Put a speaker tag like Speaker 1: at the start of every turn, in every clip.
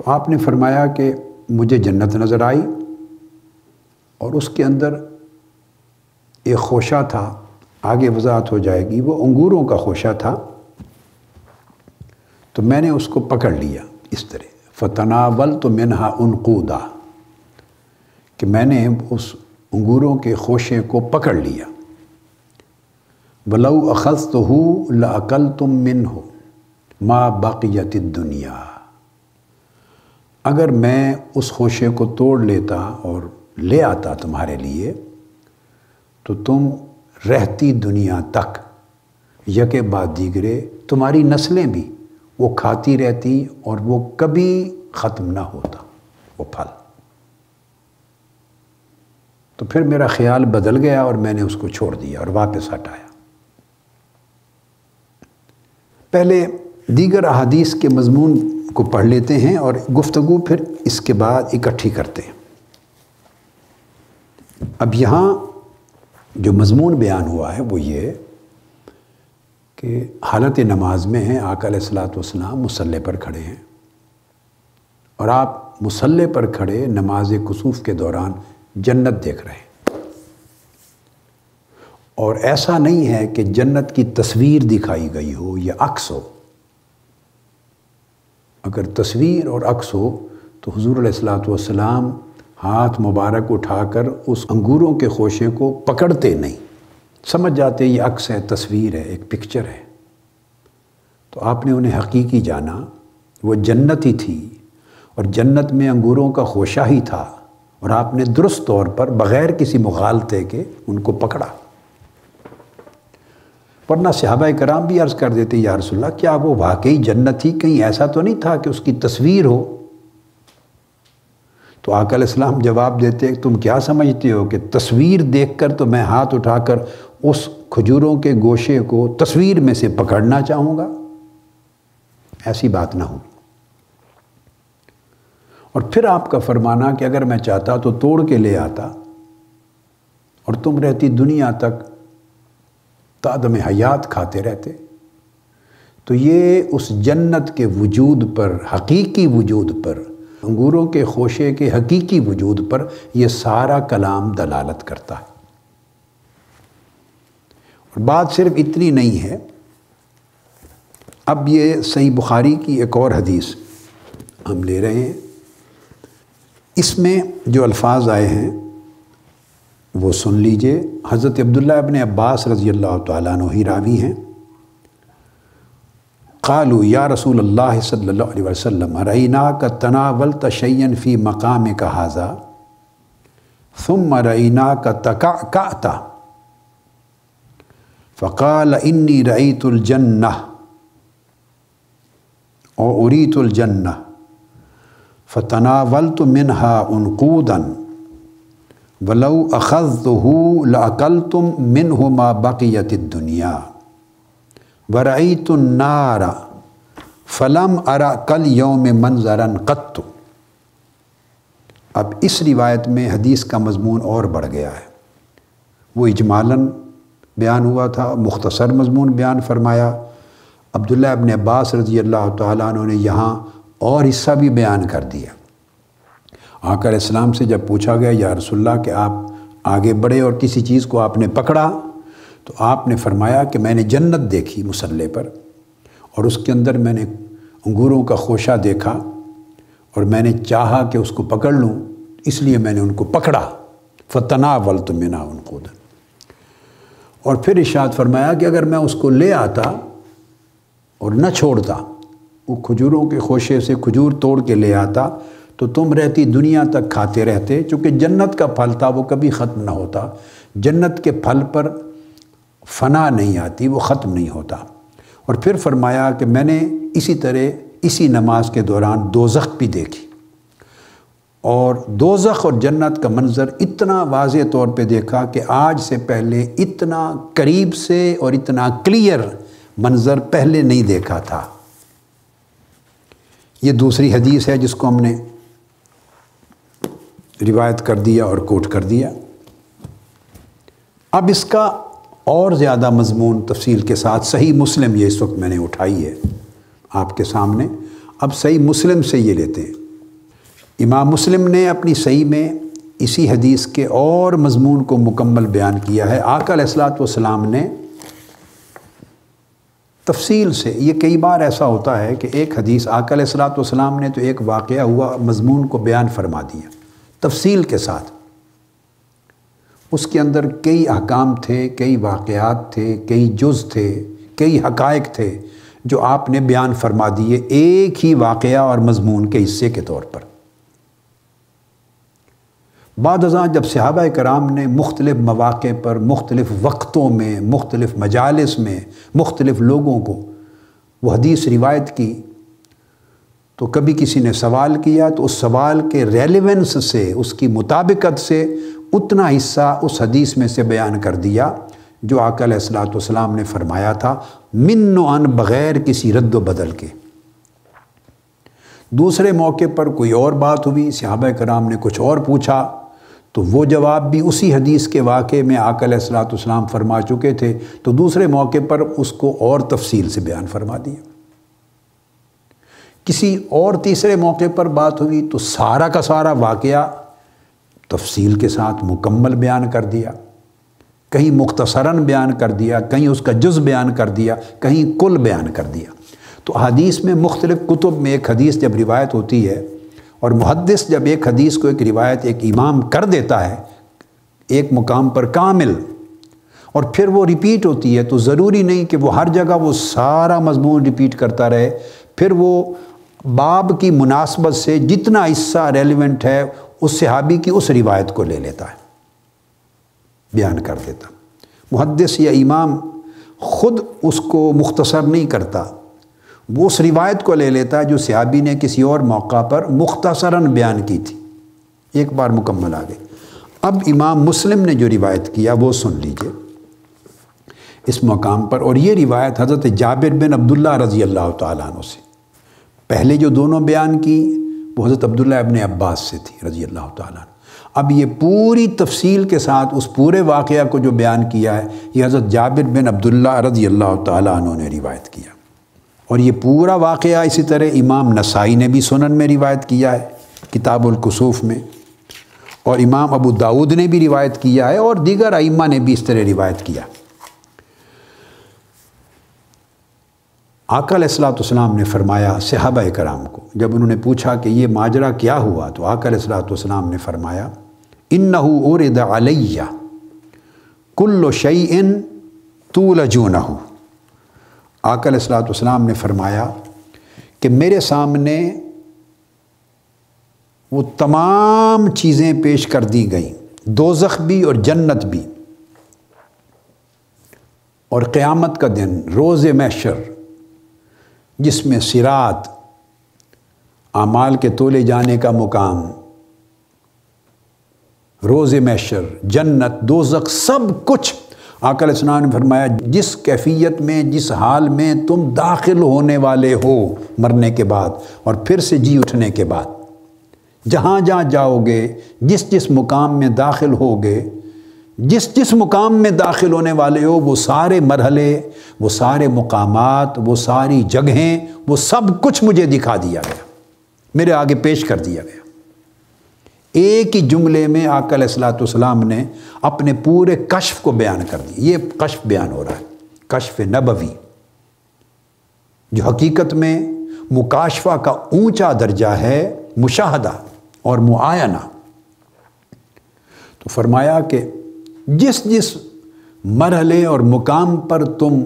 Speaker 1: تو آپ نے فرمایا کہ مجھے جنت نظر آئی اور اس کے اندر ایک خوشہ تھا، آگے وضاحت ہو جائے گی، وہ انگوروں کا خوشہ تھا، تو میں نے اس کو پکڑ لیا اس طرح، فَتَنَاوَلْتُ مِنْهَا أُنْقُودًا، کہ میں نے اس انگوروں کے خوشے کو پکڑ لیا، وَلَوْ أَخَذْتُهُ لَأَكَلْتُم مِّنْهُ مَا بَقِيَتِ الدُّنْيَا، اگر میں اس خوشے کو توڑ لیتا اور لے آتا تمہارے لیے تو تم رہتی دنیا تک یکے بعد دیگرے تمہاری نسلیں بھی وہ کھاتی رہتی اور وہ کبھی ختم نہ ہوتا وہ پھل۔ تو پھر میرا خیال بدل گیا اور میں نے اس کو چھوڑ دیا اور واپس ہٹایا۔ پہلے دیگر احادیث کے مضمون کو پڑھ لیتے ہیں اور گفتگو پھر اس کے بعد اکٹھی کرتے ہیں۔ اب یہاں جو مضمون بیان ہوا ہے وہ یہ کہ حالت نماز میں ہیں، آقا علیہ الصلوۃ والسلام مصلی پر کھڑے ہیں اور آپ مصلی پر کھڑے نماز کسوف کے دوران جنت دیکھ رہے ہیں، اور ایسا نہیں ہے کہ جنت کی تصویر دکھائی گئی ہو یا عکس ہو۔ اگر تصویر اور عکس ہو تو حضور علیہ الصلوۃ والسلام ہاتھ مبارک اٹھا کر اس انگوروں کے خوشے کو پکڑتے نہیں، سمجھ جاتے یہ عکس ہے، تصویر ہے، ایک پکچر ہے۔ تو آپ نے انہیں حقیقی جانا، وہ جنت ہی تھی اور جنت میں انگوروں کا خوشہ ہی تھا، اور آپ نے درست طور پر بغیر کسی مغالطے کے ان کو پکڑا۔ ورنہ صحابہ کرام بھی عرض کر دیتے یا رسول اللہ کیا وہ واقعی جنت ہی، کہیں ایسا تو نہیں تھا کہ اس کی تصویر ہو؟ تو آقا علیہ السلام جواب دیتے تم کیا سمجھتے ہو کہ تصویر دیکھ کر تو میں ہاتھ اٹھا کر اس کھجوروں کے گوشے کو تصویر میں سے پکڑنا چاہوں گا؟ ایسی بات نہ ہو۔ اور پھر آپ کا فرمانا کہ اگر میں چاہتا تو توڑ کے لے آتا اور تم رہتی دنیا تک تادم حیات کھاتے رہتے، تو یہ اس جنت کے وجود پر، حقیقی وجود پر، انگوروں کے خوشے کے حقیقی وجود پر یہ سارا کلام دلالت کرتا ہے۔ اور بات صرف اتنی نہیں ہے، اب یہ صحیح بخاری کی ایک اور حدیث ہم لے رہے ہیں، اس میں جو الفاظ آئے ہیں وہ سن لیجئے۔ حضرت عبداللہ ابن عباس رضی اللہ تعالیٰ عنہ ہی راوی ہیں۔ قالوا یا رسول اللہ صلی اللہ علیہ وسلم رأیناک تناولت شیئا فی مقامک ھذا ثم رأیناک تکعکعت فقال انی رأیت الجنہ او اریت الجنہ فتناولت منها انقودا ولو اخذته لأکلتم منه ما بقیت الدنیا ورأیت النار فلم ارى کالیوم منظرا قط۔ اب اس روایت میں حدیث کا مضمون اور بڑھ گیا ہے، وہ اجمالاً بیان ہوا تھا، مختصر مضمون بیان فرمایا۔ عبداللہ ابن عباس رضی اللہ تعالیٰ عنہ نے یہاں اور حصہ بھی بیان کر دیا۔ آقا علیہ السلام سے جب پوچھا گیا یا رسول اللہ کہ آپ آگے بڑھے اور کسی چیز کو آپ نے پکڑا، تو آپ نے فرمایا کہ میں نے جنت دیکھی مصلی پر، اور اس کے اندر میں نے انگوروں کا خوشہ دیکھا اور میں نے چاہا کہ اس کو پکڑ لوں، اس لیے میں نے ان کو پکڑا، فتناولت منها انقودا۔ اور پھر ارشاد فرمایا کہ اگر میں اس کو لے آتا اور نہ چھوڑتا، وہ کھجوروں کے خوشے سے کھجور توڑ کے لے آتا، تو تم رہتی دنیا تک کھاتے رہتے، چونکہ جنت کا پھل تھا وہ کبھی ختم نہ ہوتا۔ جنت کے پھل پر فنا نہیں آتی، وہ ختم نہیں ہوتا۔ اور پھر فرمایا کہ میں نے اسی طرح اسی نماز کے دوران دوزخ بھی دیکھی، اور دوزخ اور جنت کا منظر اتنا واضح طور پہ دیکھا کہ آج سے پہلے اتنا قریب سے اور اتنا کلیئر منظر پہلے نہیں دیکھا تھا۔ یہ دوسری حدیث ہے جس کو ہم نے روایت کر دیا اور کوٹ کر دیا۔ اب اس کا اور زیادہ مضمون تفصیل کے ساتھ صحیح مسلم، یہ اس وقت میں نے اٹھائی ہے آپ کے سامنے، اب صحیح مسلم سے یہ لیتے ہیں۔ امام مسلم نے اپنی صحیح میں اسی حدیث کے اور مضمون کو مکمل بیان کیا ہے۔ آقا علیہ الصلوۃ والسلام نے تفصیل سے، یہ کئی بار ایسا ہوتا ہے کہ ایک حدیث آقا علیہ الصلوۃ والسلام نے تو ایک واقعہ ہوا مضمون کو بیان فرما دیا تفصیل کے ساتھ، اس کے اندر کئی احکام تھے، کئی واقعات تھے، کئی جز تھے، کئی حقائق تھے جو آپ نے بیان فرما دیے ایک ہی واقعہ اور مضمون کے حصے کے طور پر۔ بعد ازاں جب صحابہ کرام نے مختلف مواقع پر، مختلف وقتوں میں، مختلف مجالس میں، مختلف لوگوں کو وہ حدیث روایت کی، تو کبھی کسی نے سوال کیا تو اس سوال کے ریلیونس سے، اس کی مطابقت سے اتنا حصہ اس حدیث میں سے بیان کر دیا جو آقا علیہ الصلوۃ والسلام نے فرمایا تھا، من و عن، بغیر کسی رد و بدل کے۔ دوسرے موقع پر کوئی اور بات ہوئی، صحابہ کرام نے کچھ اور پوچھا، تو وہ جواب بھی اسی حدیث کے واقعے میں آقا علیہ الصلوۃ والسلام فرما چکے تھے، تو دوسرے موقع پر اس کو اور تفصیل سے بیان فرما دیا۔ کسی اور تیسرے موقع پر بات ہوئی تو سارا کا سارا واقعہ تفصیل کے ساتھ مکمل بیان کر دیا، کہیں مختصراً بیان کر دیا، کہیں اس کا جز بیان کر دیا، کہیں کل بیان کر دیا۔ تو حدیث میں مختلف کتب میں ایک حدیث جب روایت ہوتی ہے اور محدث جب ایک حدیث کو ایک روایت ایک امام کر دیتا ہے ایک مقام پر کامل، اور پھر وہ ریپیٹ ہوتی ہے، تو ضروری نہیں کہ وہ ہر جگہ وہ سارا مضمون ریپیٹ کرتا رہے، پھر وہ باب کی مناسبت سے جتنا حصہ ریلیونٹ ہے اس صحابی کی اس روایت کو لے لیتا ہے، بیان کر دیتا۔ محدث یا امام خود اس کو مختصر نہیں کرتا، وہ اس روایت کو لے لیتا ہے جو صحابی نے کسی اور موقع پر مختصراً بیان کی تھی، ایک بار مکمل آ گئی۔ اب امام مسلم نے جو روایت کیا وہ سن لیجئے اس مقام پر، اور یہ روایت حضرت جابر بن عبداللہ رضی اللہ تعالیٰ عنہ سے، پہلے جو دونوں بیان کی وہ حضرت عبداللہ ابن عباس سے تھی رضی اللہ تعالیٰ عنہ۔ اب یہ پوری تفصیل کے ساتھ اس پورے واقعہ کو جو بیان کیا ہے یہ حضرت جابر بن عبداللہ رضی اللہ تعالیٰ عنہ نے روایت کیا، اور یہ پورا واقعہ اسی طرح امام نسائی نے بھی سنن میں روایت کیا ہے کتاب الکسوف میں، اور امام ابو داؤد نے بھی روایت کیا ہے، اور دیگر ائمہ نے بھی اس طرح روایت کیا۔ آقا علیہ الصلوۃ والسلام نے فرمایا صحابہ کرام کو، جب انہوں نے پوچھا کہ یہ ماجرا کیا ہوا، تو آقا علیہ الصلوۃ والسلام نے فرمایا انہ اورد علی کل شیء تولجونہ۔ آقا علیہ الصلوۃ والسلام نے فرمایا کہ میرے سامنے وہ تمام چیزیں پیش کر دی گئیں، دوزخ بھی اور جنت بھی، اور قیامت کا دن، روز محشر جس میں صراط، اعمال کے تولے جانے کا مقام، روز محشر، جنت، دوزخ، سب کچھ آقا علیہ السلام نے فرمایا جس کیفیت میں، جس حال میں تم داخل ہونے والے ہو مرنے کے بعد اور پھر سے جی اٹھنے کے بعد، جہاں جہاں جاؤ گے، جس جس مقام میں داخل ہوگے، جس جس مقام میں داخل ہونے والے ہو، وہ سارے مرحلے، وہ سارے مقامات، وہ ساری جگہیں، وہ سب کچھ مجھے دکھا دیا گیا، میرے آگے پیش کر دیا گیا۔ ایک ہی جملے میں آقا علیہ الصلوۃ والسلام نے اپنے پورے کشف کو بیان کر دیا۔ یہ کشف بیان ہو رہا ہے، کشف نبوی، جو حقیقت میں مکاشفہ کا اونچا درجہ ہے، مشاہدہ اور معاینہ۔ تو فرمایا کہ جس جس مرحلے اور مقام پر تم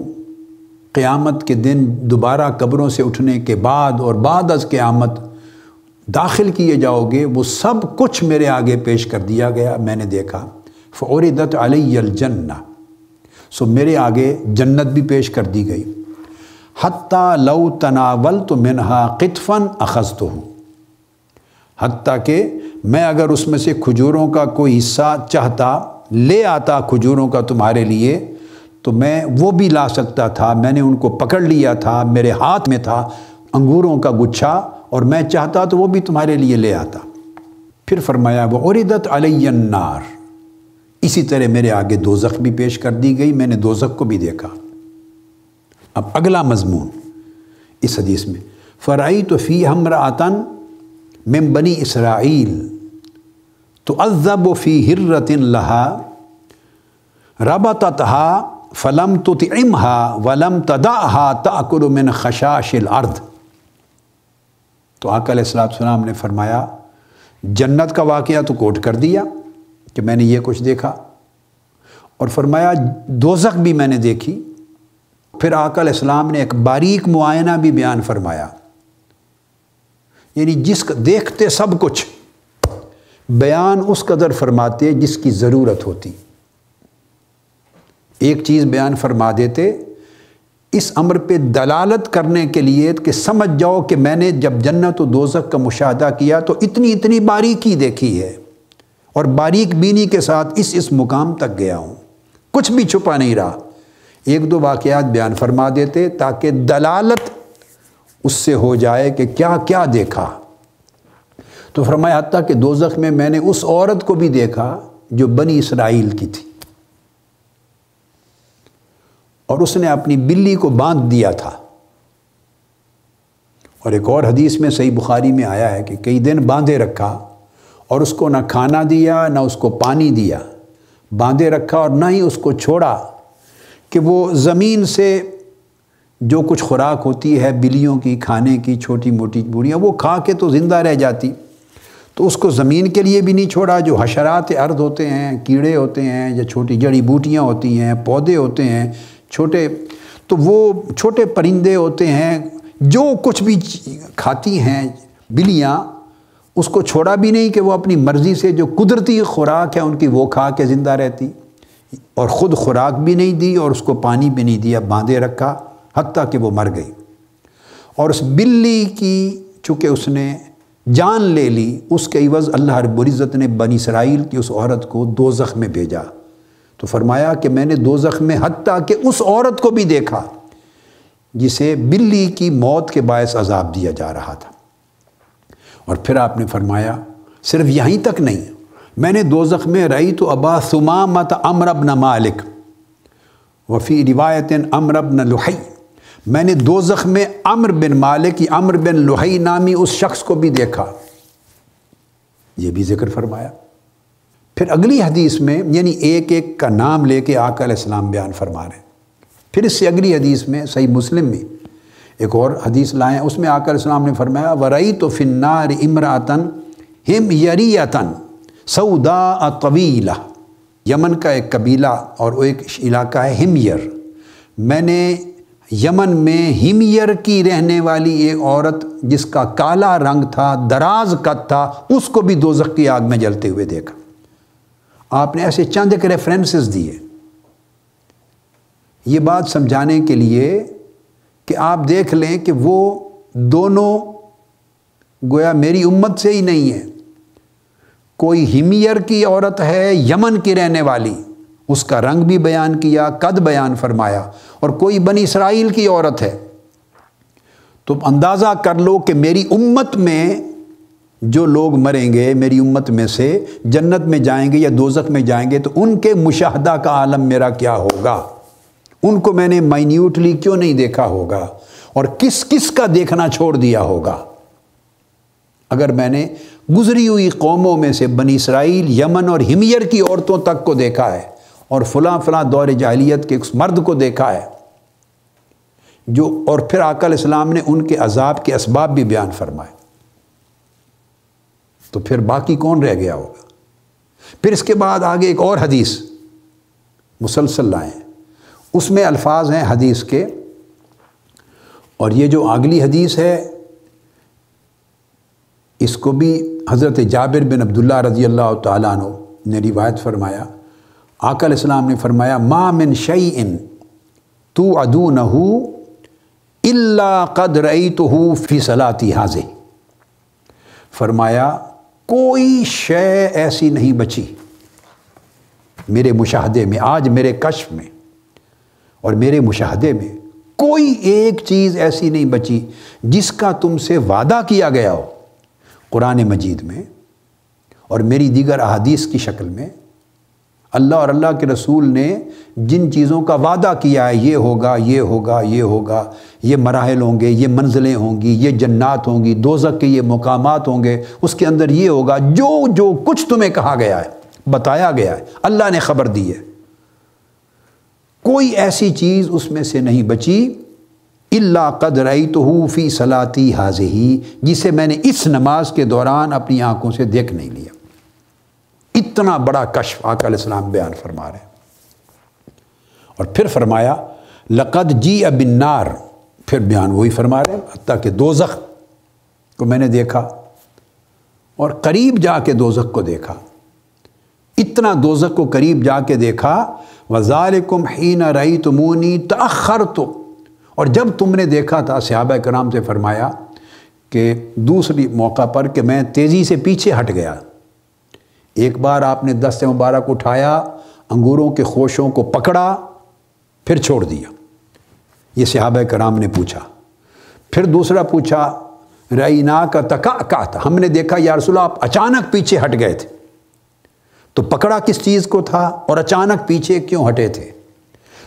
Speaker 1: قیامت کے دن دوبارہ قبروں سے اٹھنے کے بعد اور بعد از قیامت داخل کیے جاؤ گے، وہ سب کچھ میرے آگے پیش کر دیا گیا، میں نے دیکھا۔ فعرضت علی الجنہ، سو میرے آگے جنت بھی پیش کر دی گئی۔ حتیٰ لو تناولت منہا قطفا اخذتہ، حتیٰ کہ میں اگر اس میں سے کھجوروں کا کوئی حصہ چاہتا، لے آتا کھجوروں کا تمہارے لیے، تو میں وہ بھی لا سکتا تھا، میں نے ان کو پکڑ لیا تھا، میرے ہاتھ میں تھا انگوروں کا گچھا، اور میں چاہتا تو وہ بھی تمہارے لیے لے آتا۔ پھر فرمایا وعرضت علی النار، اسی طرح میرے آگے دوزخ بھی پیش کر دی گئی، میں نے دوزخ کو بھی دیکھا۔ اب اگلا مضمون اس حدیث میں، فرأیت فیہا امرأۃ، من بنی اسرائیل تعذب فی ہرۃ لہا ربطتها فلم تطعمها ولم تدعها تأکل من خشاش الارض۔ تو آقا علیہ السلام نے فرمایا جنت کا واقعہ تو کوٹ کر دیا کہ میں نے یہ کچھ دیکھا، اور فرمایا دوزخ بھی میں نے دیکھی۔ پھر آقا علیہ السلام نے ایک باریک معائنہ بھی بیان فرمایا، یعنی جس کا دیکھتے سب کچھ، بیان اس قدر فرماتے جس کی ضرورت ہوتی۔ ایک چیز بیان فرما دیتے اس امر پہ دلالت کرنے کے لیے کہ سمجھ جاؤ کہ میں نے جب جنت و دوزخ کا مشاہدہ کیا تو اتنی باریکی دیکھی ہے، اور باریک بینی کے ساتھ اس مقام تک گیا ہوں، کچھ بھی چھپا نہیں رہا۔ ایک دو واقعات بیان فرما دیتے تاکہ دلالت اس سے ہو جائے کہ کیا کیا دیکھا۔ تو فرمایا حتیٰ کہ دوزخ میں نے اس عورت کو بھی دیکھا جو بنی اسرائیل کی تھی، اور اس نے اپنی بلی کو باندھ دیا تھا۔ اور ایک اور حدیث میں صحیح بخاری میں آیا ہے کہ کئی دن باندھے رکھا، اور اس کو نہ کھانا دیا نہ اس کو پانی دیا، باندھے رکھا اور نہ ہی اس کو چھوڑا کہ وہ زمین سے جو کچھ خوراک ہوتی ہے بلیوں کی کھانے کی، چھوٹی موٹی بوڑیاں، وہ کھا کے تو زندہ رہ جاتی، تو اس کو زمین کے لیے بھی نہیں چھوڑا۔ جو حشرات ارض ہوتے ہیں، کیڑے ہوتے ہیں، یا چھوٹی جڑی بوٹیاں ہوتی ہیں، پودے ہوتے ہیں چھوٹے، تو وہ چھوٹے پرندے ہوتے ہیں، جو کچھ بھی کھاتی ہیں بلیاں، اس کو چھوڑا بھی نہیں کہ وہ اپنی مرضی سے جو قدرتی خوراک ہے ان کی وہ کھا کے زندہ رہتی، اور خود خوراک بھی نہیں دی اور اس کو پانی بھی نہیں دیا، باندھے رکھا حتیٰ کہ وہ مر گئی۔ اور اس بلی کی چونکہ اس نے جان لے لی، اس کے عوض اللہ رب العزت نے بنی اسرائیل کی اس عورت کو دوزخ میں بھیجا۔ تو فرمایا کہ میں نے دوزخ میں حتیٰ کہ اس عورت کو بھی دیکھا جسے بلی کی موت کے باعث عذاب دیا جا رہا تھا۔ اور پھر آپ نے فرمایا صرف یہیں تک نہیں، میں نے دوزخ میں رأیت ابا ثمامۃ عمرو بن مالک وفی روایت عمرو بن لحی، میں نے دوزخ میں عمرو بن مالک یا عمرو بن لحی نامی اس شخص کو بھی دیکھا، یہ بھی ذکر فرمایا۔ پھر اگلی حدیث میں یعنی ایک ایک کا نام لے کے آقا علیہ السلام بیان فرما رہے ہیں۔ پھر اس سے اگلی حدیث میں صحیح مسلم میں ایک اور حدیث لائیں، اس میں آقا علیہ السلام نے فرمایا وَرَأَيْتُ فِي النَّارِ امْرَأَةً حِمْيَرِيَّةً سَوْدَاءَ طَوِيلَةً، یمن کا ایک قبیلہ اور وہ ایک علاقہ ہے ہمیر، میں نے یمن میں ہمیر کی رہنے والی ایک عورت جس کا کالا رنگ تھا، دراز قد تھا، اس کو بھی دوزخ کی آگ میں جلتے ہوئے دیکھا۔ آپ نے ایسے چند ایک ریفرنسز دیے یہ بات سمجھانے کے لیے کہ آپ دیکھ لیں کہ وہ دونوں گویا میری امت سے ہی نہیں ہے، کوئی ہمیر کی عورت ہے یمن کی رہنے والی، اس کا رنگ بھی بیان کیا، قد بیان فرمایا، اور کوئی بنی اسرائیل کی عورت ہے۔ تو اندازہ کر لو کہ میری امت میں جو لوگ مریں گے، میری امت میں سے جنت میں جائیں گے یا دوزخ میں جائیں گے، تو ان کے مشاہدہ کا عالم میرا کیا ہوگا، ان کو میں نے مائنیوٹلی کیوں نہیں دیکھا ہوگا، اور کس کس کا دیکھنا چھوڑ دیا ہوگا۔ اگر میں نے گزری ہوئی قوموں میں سے بنی اسرائیل، یمن اور ہمیر کی عورتوں تک کو دیکھا ہے، اور فلاں فلاں دور جاہلیت کے اس مرد کو دیکھا ہے جو، اور پھر آقا علیہ السلام نے ان کے عذاب کے اسباب بھی بیان فرمائے، تو پھر باقی کون رہ گیا ہوگا۔ پھر اس کے بعد آگے ایک اور حدیث مسلسل لائیں، اس میں الفاظ ہیں حدیث کے، اور یہ جو اگلی حدیث ہے اس کو بھی حضرت جابر بن عبداللہ رضی اللہ تعالیٰ عنہ نے روایت فرمایا۔ آقا علیہ السلام نے فرمایا ما من شیء توعدونہ الا قد رأیتہ فی صلاتی ھذہ، فرمایا کوئی شے ایسی نہیں بچی میرے مشاہدے میں، آج میرے کشف میں اور میرے مشاہدے میں کوئی ایک چیز ایسی نہیں بچی جس کا تم سے وعدہ کیا گیا ہو قرآن مجید میں اور میری دیگر احادیث کی شکل میں، اللہ اور اللہ کے رسول نے جن چیزوں کا وعدہ کیا ہے، یہ ہوگا، یہ ہوگا، یہ ہوگا، یہ مراحل ہوں گے، یہ منزلیں ہوں گی، یہ جنات ہوں گی، دوزخ کے یہ مقامات ہوں گے، اس کے اندر یہ ہوگا، جو کچھ تمہیں کہا گیا ہے، بتایا گیا ہے، اللہ نے خبر دی ہے، کوئی ایسی چیز اس میں سے نہیں بچی الا قد رأیتہ فی صلاتی ہذہ، جسے میں نے اس نماز کے دوران اپنی آنکھوں سے دیکھ نہیں لیا۔ اتنا بڑا کشف آقا علیہ السلام بیان فرما رہے ہیں۔ اور پھر فرمایا لقد جیء بالنار، پھر بیان وہی فرما رہے ہیں، حتیٰ کہ دوزخ کو میں نے دیکھا اور قریب جا کے دوزخ کو دیکھا، اتنا دوزخ کو قریب جا کے دیکھا۔ وَذَلِكُمْ حِينَ رَأَيْتُمُونِي تَأَخَّرْتُ، اور جب تم نے دیکھا تھا، صحابہ کرام سے فرمایا کہ دوسری موقع پر کہ میں تیزی سے پیچھے ہٹ گیا، ایک بار آپ نے دست مبارک اٹھایا، انگوروں کے خوشوں کو پکڑا، پھر چھوڑ دیا، یہ صحابہ کرام نے پوچھا۔ پھر دوسرا پوچھا رَأَيْنَاكَ تَكَأْكَأْتَ، ہم نے دیکھا یا رسول اللہ آپ اچانک پیچھے ہٹ گئے تھے، تو پکڑا کس چیز کو تھا اور اچانک پیچھے کیوں ہٹے تھے؟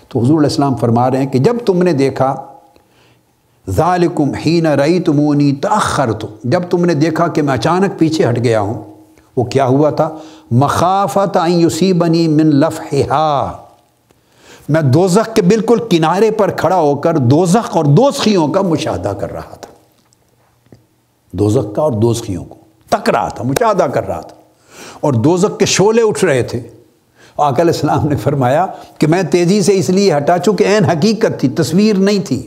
Speaker 1: تو حضور علیہ السلام فرما رہے ہیں کہ جب تم نے دیکھا ذالکم حین رأیتمونی تأخرت، جب تم نے دیکھا کہ میں اچانک پیچھے ہٹ گیا ہوں، وہ کیا ہوا تھا؟ مخافت ان یصیبنی من لفحہا، میں دوزخ کے بالکل کنارے پر کھڑا ہو کر دوزخ اور دوزخیوں کا مشاہدہ کر رہا تھا، دوزخ کا اور دوزخیوں کو تک رہا تھا، مشاہدہ کر رہا تھا، اور دوزخ کے شعلے اٹھ رہے تھے۔ آقا علیہ السلام نے فرمایا کہ میں تیزی سے اس لیے ہٹا، چونکہ عین حقیقت تھی، تصویر نہیں تھی،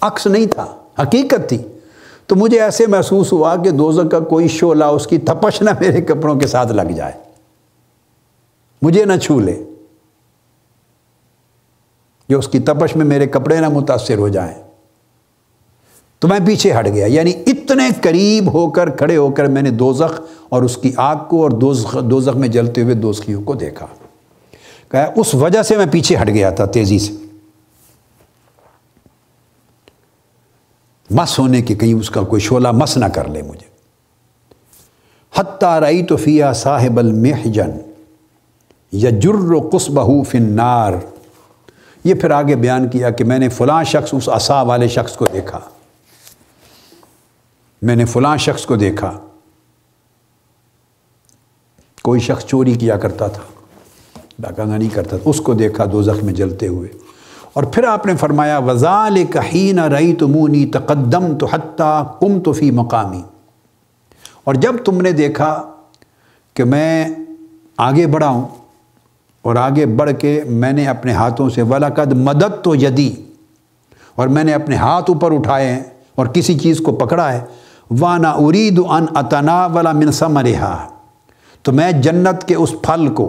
Speaker 1: عکس نہیں تھا، حقیقت تھی، تو مجھے ایسے محسوس ہوا کہ دوزخ کا کوئی شعلہ، اس کی تپش نہ میرے کپڑوں کے ساتھ لگ جائے، مجھے نہ چھو لے، کہ اس کی تپش میں میرے کپڑے نہ متاثر ہو جائیں، تو میں پیچھے ہٹ گیا۔ یعنی اتنے قریب ہو کر، کھڑے ہو کر میں نے دوزخ اور اس کی آگ کو اور دوزخ میں جلتے ہوئے دوزخیوں کو دیکھا، کہا اس وجہ سے میں پیچھے ہٹ گیا تھا تیزی سے، مس ہونے کے کہیں اس کا کوئی شعلہ مس نہ کر لے مجھے۔ حتی رأیت فیہا صاحب المحجن یجر قصبہ فی النار، یہ پھر آگے بیان کیا کہ میں نے فلاں شخص، اس عصا والے شخص کو دیکھا، میں نے فلاں شخص کو دیکھا، کوئی شخص چوری کیا کرتا تھا، ڈاکہ نہیں کرتا تھا، اس کو دیکھا دوزخ میں جلتے ہوئے۔ اور پھر آپ نے فرمایا وَذَلِكَ حِينَ رَأَيْتُمُونِي تَقَدَّمْتُ حَتَّى قُمْتُ فِي مَقَامِي، اور جب تم نے دیکھا کہ میں آگے بڑھا ہوں، اور آگے بڑھ کے میں نے اپنے ہاتھوں سے وَلَقَدْ مَدَدْتُ يَدِي، اور میں نے اپنے ہاتھ اوپر اٹھائے ہیں اور کسی چیز کو پکڑا ہے، وَأَنَا أُرِيدُ أَنْ أَتَنَاوَلَ مِنْ ثَمَرِهَا، تو میں جنت کے اس پھل کو،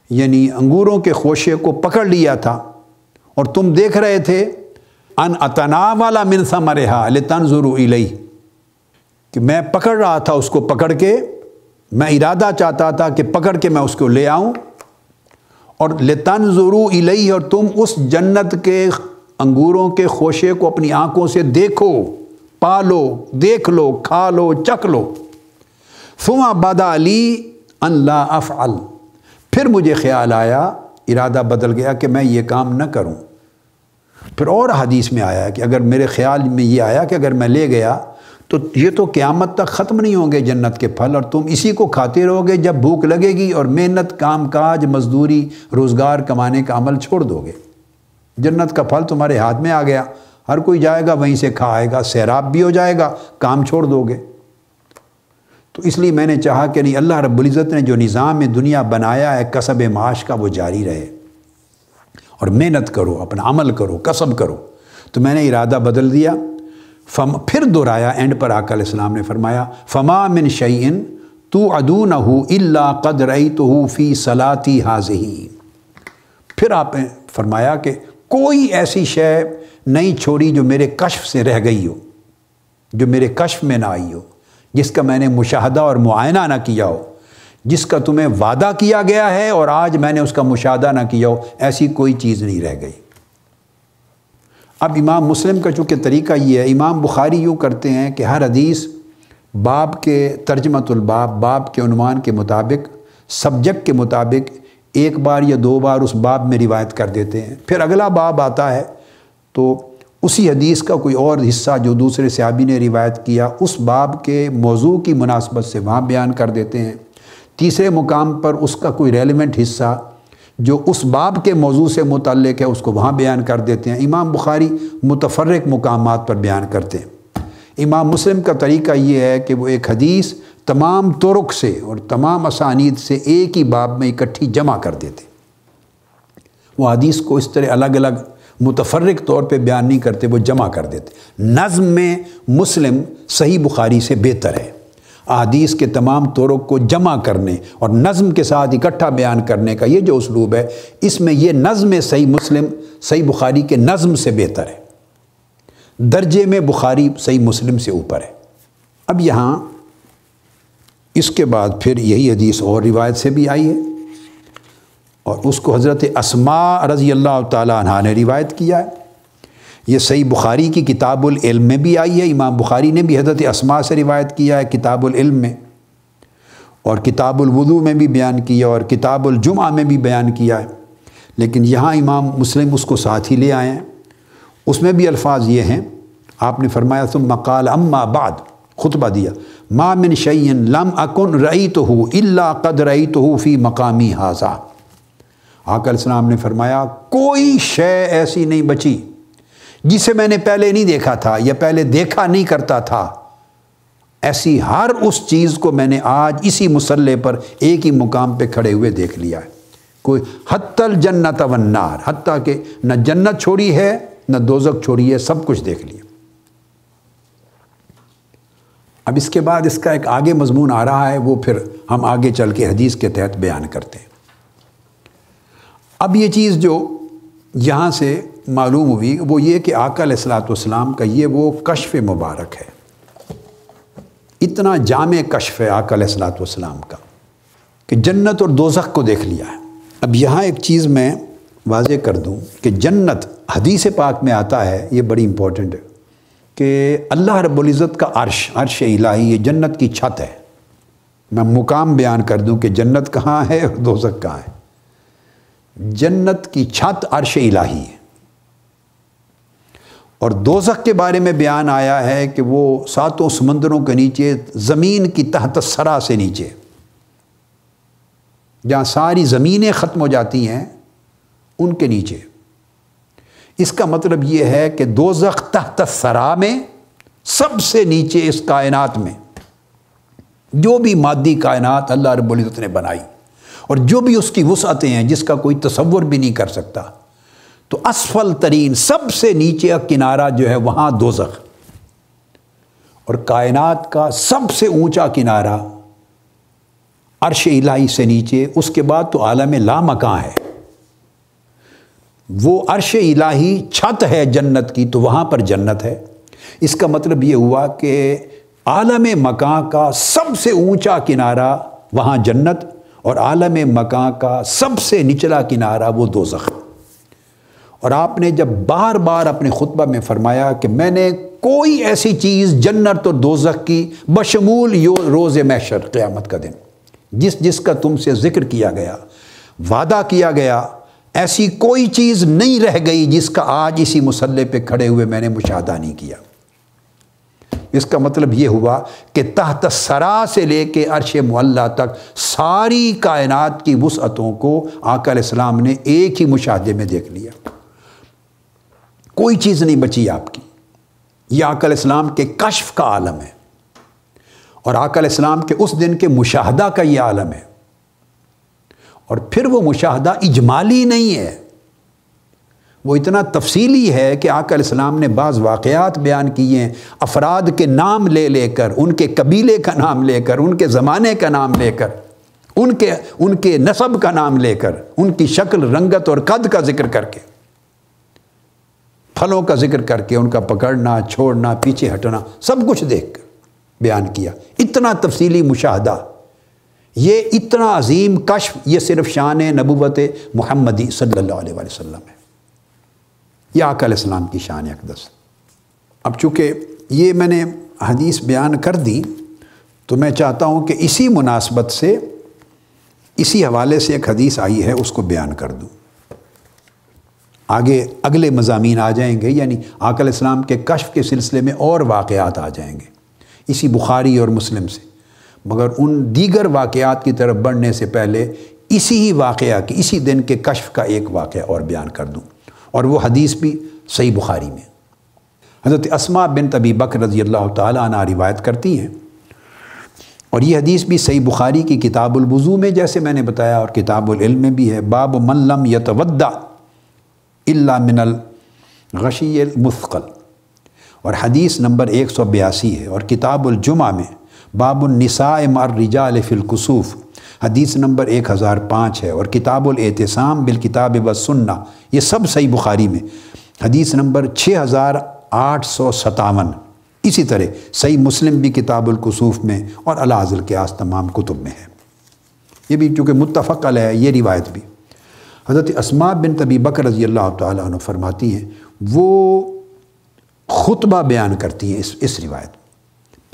Speaker 1: یعنی انگوروں کے خوشے کو پکڑ لیا تھا، اور تم دیکھ رہے تھے ان اتناولا من ثمرها لتنظروا الیہ، کہ میں پکڑ رہا تھا اس کو، پکڑ کے میں ارادہ چاہتا تھا کہ پکڑ کے میں اس کو لے آؤں، اور لتنظروا الیہ، اور تم اس جنت کے انگوروں کے خوشے کو اپنی آنکھوں سے دیکھو، پالو، دیکھ لو، کھا لو، چکھ لو۔ ثم بدا لی ان لا افعل، پھر مجھے خیال آیا، ارادہ بدل گیا کہ میں یہ کام نہ کروں۔ پھر اور حدیث میں آیا کہ اگر میرے خیال میں یہ آیا کہ اگر میں لے گیا تو یہ تو قیامت تک ختم نہیں ہوں گے جنت کے پھل، اور تم اسی کو کھاتے رہو گے، جب بھوک لگے گی اور محنت، کام کاج، مزدوری، روزگار کمانے کا عمل چھوڑ دو گے، جنت کا پھل تمہارے ہاتھ میں آ گیا، ہر کوئی جائے گا وہیں سے کھائے گا، سیراب بھی ہو جائے گا، کام چھوڑ دو گے۔ تو اس لیے میں نے چاہا کہ نہیں، اللہ رب العزت نے جو نظام دنیا بنایا ہے کسب معاش کا، وہ جاری رہے، اور محنت کرو، اپنا عمل کرو، کسب کرو۔ تو میں نے ارادہ بدل دیا۔ پھر دہرایا، اینڈ پر آقا علیہ السلام نے فرمایا فما من شیء توعدونہ الا قد رأیتہ فی صلاتی ہذہ، پھر آپ نے فرمایا کہ کوئی ایسی شے نہیں چھوڑی جو میرے کشف سے رہ گئی ہو، جو میرے کشف میں نہ آئی ہو، جس کا میں نے مشاہدہ اور معائنہ نہ کیا ہو، جس کا تمہیں وعدہ کیا گیا ہے اور آج میں نے اس کا مشاہدہ نہ کیا ہو، ایسی کوئی چیز نہیں رہ گئی۔ اب امام مسلم کا چونکہ طریقہ یہ ہے، امام بخاری یوں کرتے ہیں کہ ہر حدیث باب کے ترجمۃ الباب، باب کے عنوان کے مطابق سبجیکٹ کے مطابق ایک بار یا دو بار اس باب میں روایت کر دیتے ہیں، پھر اگلا باب آتا ہے تو اسی حدیث کا کوئی اور حصہ جو دوسرے صحابی نے روایت کیا اس باب کے موضوع کی مناسبت سے وہاں بیان کر دیتے ہیں، تیسرے مقام پر اس کا کوئی ریلیونٹ حصہ جو اس باب کے موضوع سے متعلق ہے اس کو وہاں بیان کر دیتے ہیں۔ امام بخاری متفرق مقامات پر بیان کرتے ہیں۔ امام مسلم کا طریقہ یہ ہے کہ وہ ایک حدیث تمام طرق سے اور تمام اسانید سے ایک ہی باب میں اکٹھی جمع کر دیتے، وہ حدیث کو اس طرح الگ الگ متفرق طور پہ بیان نہیں کرتے، وہ جمع کر دیتے۔ نظم میں مسلم صحیح بخاری سے بہتر ہے، احادیث کے تمام طرق کو جمع کرنے اور نظم کے ساتھ اکٹھا بیان کرنے کا یہ جو اسلوب ہے، اس میں یہ نظم صحیح مسلم صحیح بخاری کے نظم سے بہتر ہے، درجے میں بخاری صحیح مسلم سے اوپر ہے۔ اب یہاں اس کے بعد پھر یہی حدیث اور روایت سے بھی آئی ہے اور اس کو حضرت اسماء رضی اللہ تعالی عنہا نے روایت کیا ہے۔ یہ صحیح بخاری کی کتاب العلم میں بھی آئی ہے، امام بخاری نے بھی حضرت اسماء سے روایت کیا ہے کتاب العلم میں، اور کتاب الوضو میں بھی بیان کیا اور کتاب الجمعہ میں بھی بیان کیا ہے، لیکن یہاں امام مسلم اس کو ساتھ ہی لے آئے ہیں۔ اس میں بھی الفاظ یہ ہیں، آپ نے فرمایا ثم قال اما بعد، خطبہ دیا، ما من شیء لم اکن رأیتہ الا قد رأیتہ فی مقامی ھذا۔ آقا علیہ السلام نے فرمایا کوئی شے ایسی نہیں بچی جسے میں نے پہلے نہیں دیکھا تھا یا پہلے دیکھا نہیں کرتا تھا، ایسی ہر اس چیز کو میں نے آج اسی مصلے پر ایک ہی مقام پہ کھڑے ہوئے دیکھ لیا ہے۔ کوئی حتی الجنت والنار، حتیٰ کہ نہ جنت چھوڑی ہے نہ دوزخ چھوڑی ہے، سب کچھ دیکھ لیا۔ اب اس کے بعد اس کا ایک آگے مضمون آ رہا ہے، وہ پھر ہم آگے چل کے حدیث کے تحت بیان کرتے ہیں۔ اب یہ چیز جو یہاں سے معلوم ہوئی وہ یہ کہ آقا علیہ الصلوۃ والسلام کا یہ وہ کشف مبارک ہے، اتنا جامع کشف ہے آقا علیہ الصلوۃ والسلام کا کہ جنت اور دوزخ کو دیکھ لیا ہے۔ اب یہاں ایک چیز میں واضح کر دوں کہ جنت حدیث پاک میں آتا ہے، یہ بڑی امپورٹنٹ ہے کہ اللہ رب العزت کا عرش الہی یہ جنت کی چھت ہے۔ میں مقام بیان کر دوں کہ جنت کہاں ہے اور دوزخ کہاں ہے۔ جنت کی چھت عرش الہی ہے، اور دوزخ کے بارے میں بیان آیا ہے کہ وہ ساتوں سمندروں کے نیچے، زمین کی تحت الثری سے نیچے، جہاں ساری زمینیں ختم ہو جاتی ہیں ان کے نیچے۔ اس کا مطلب یہ ہے کہ دوزخ تحت الثری میں سب سے نیچے اس کائنات میں جو بھی مادی کائنات اللہ رب العزت نے بنائی اور جو بھی اس کی وسعتیں ہیں جس کا کوئی تصور بھی نہیں کر سکتا، تو اسفل ترین سب سے نیچے کا کنارہ جو ہے وہاں دوزخ، اور کائنات کا سب سے اونچا کنارہ عرش الہی سے نیچے، اس کے بعد تو عالم لامکاں ہے۔ وہ عرش الہی چھت ہے جنت کی، تو وہاں پر جنت ہے۔ اس کا مطلب یہ ہوا کہ عالم مکاں کا سب سے اونچا کنارہ وہاں جنت، اور عالم مکاں کا سب سے نچلا کنارہ وہ دوزخ۔ اور آپ نے جب بار بار اپنے خطبہ میں فرمایا کہ میں نے کوئی ایسی چیز جنت اور دوزخ کی بشمول روز محشر، قیامت کا دن، جس کا تم سے ذکر کیا گیا، وعدہ کیا گیا، ایسی کوئی چیز نہیں رہ گئی جس کا آج اسی مصلے پہ کھڑے ہوئے میں نے مشاہدہ نہیں کیا۔ اس کا مطلب یہ ہوا کہ تحت الثری سے لے کے عرش معلی تک ساری کائنات کی وسعتوں کو آقا علیہ السلام نے ایک ہی مشاہدے میں دیکھ لیا، کوئی چیز نہیں بچی آپ کی۔ یہ آقا علیہ السلام کے کشف کا عالم ہے، اور آقا علیہ السلام کے اس دن کے مشاہدہ کا یہ عالم ہے۔ اور پھر وہ مشاہدہ اجمالی نہیں ہے، وہ اتنا تفصیلی ہے کہ آقا علیہ السلام نے بعض واقعات بیان کیے ہیں، افراد کے نام لے لے کر، ان کے قبیلے کا نام لے کر، ان کے زمانے کا نام لے کر، ان کے نسب کا نام لے کر، ان کی شکل، رنگت اور قد کا ذکر کر کے، پھلوں کا ذکر کر کے، ان کا پکڑنا، چھوڑنا، پیچھے ہٹنا، سب کچھ دیکھ کر بیان کیا۔ اتنا تفصیلی مشاہدہ، یہ اتنا عظیم کشف، یہ صرف شان نبوت محمدی صلی اللہ علیہ وسلم ہے، یہ آقا علیہ السلام کی شان اقدس۔ اب چونکہ یہ میں نے حدیث بیان کر دی، تو میں چاہتا ہوں کہ اسی مناسبت سے اسی حوالے سے ایک حدیث آئی ہے، اس کو بیان کر دوں، آگے اگلے مضامین آ جائیں گے، یعنی آقا علیہ السلام کے کشف کے سلسلے میں اور واقعات آ جائیں گے اسی بخاری اور مسلم سے، مگر ان دیگر واقعات کی طرف بڑھنے سے پہلے اسی ہی واقعہ کی، اسی دن کے کشف کا ایک واقعہ اور بیان کر دوں، اور وہ حدیث بھی صحیح بخاری میں۔ حضرت اسماء بنت ابی بکر رضی اللہ تعالیٰ عنہ روایت کرتی ہیں، اور یہ حدیث بھی صحیح بخاری کی کتاب الوضو میں جیسے میں نے بتایا، اور کتاب العلم میں بھی ہے، باب من لم یتودع الا من الغشی المثقل، اور حدیث نمبر 182 ہے، اور کتاب الجمعہ میں باب النساء مع الرجال فی الکسوف حدیث نمبر 1005 ہے، اور کتاب الاعتصام بالکتاب والسنہ، یہ سب صحیح بخاری میں حدیث نمبر 6857، اسی طرح صحیح مسلم بھی کتاب الکسوف میں، اور الاعز القیاس تمام کتب میں ہے، یہ بھی چونکہ متفق علیہ ہے یہ روایت بھی۔ حضرت اسماء بنت ابی بکر رضی اللہ تعالیٰ عنہ فرماتی ہیں، وہ خطبہ بیان کرتی ہیں اس روایت۔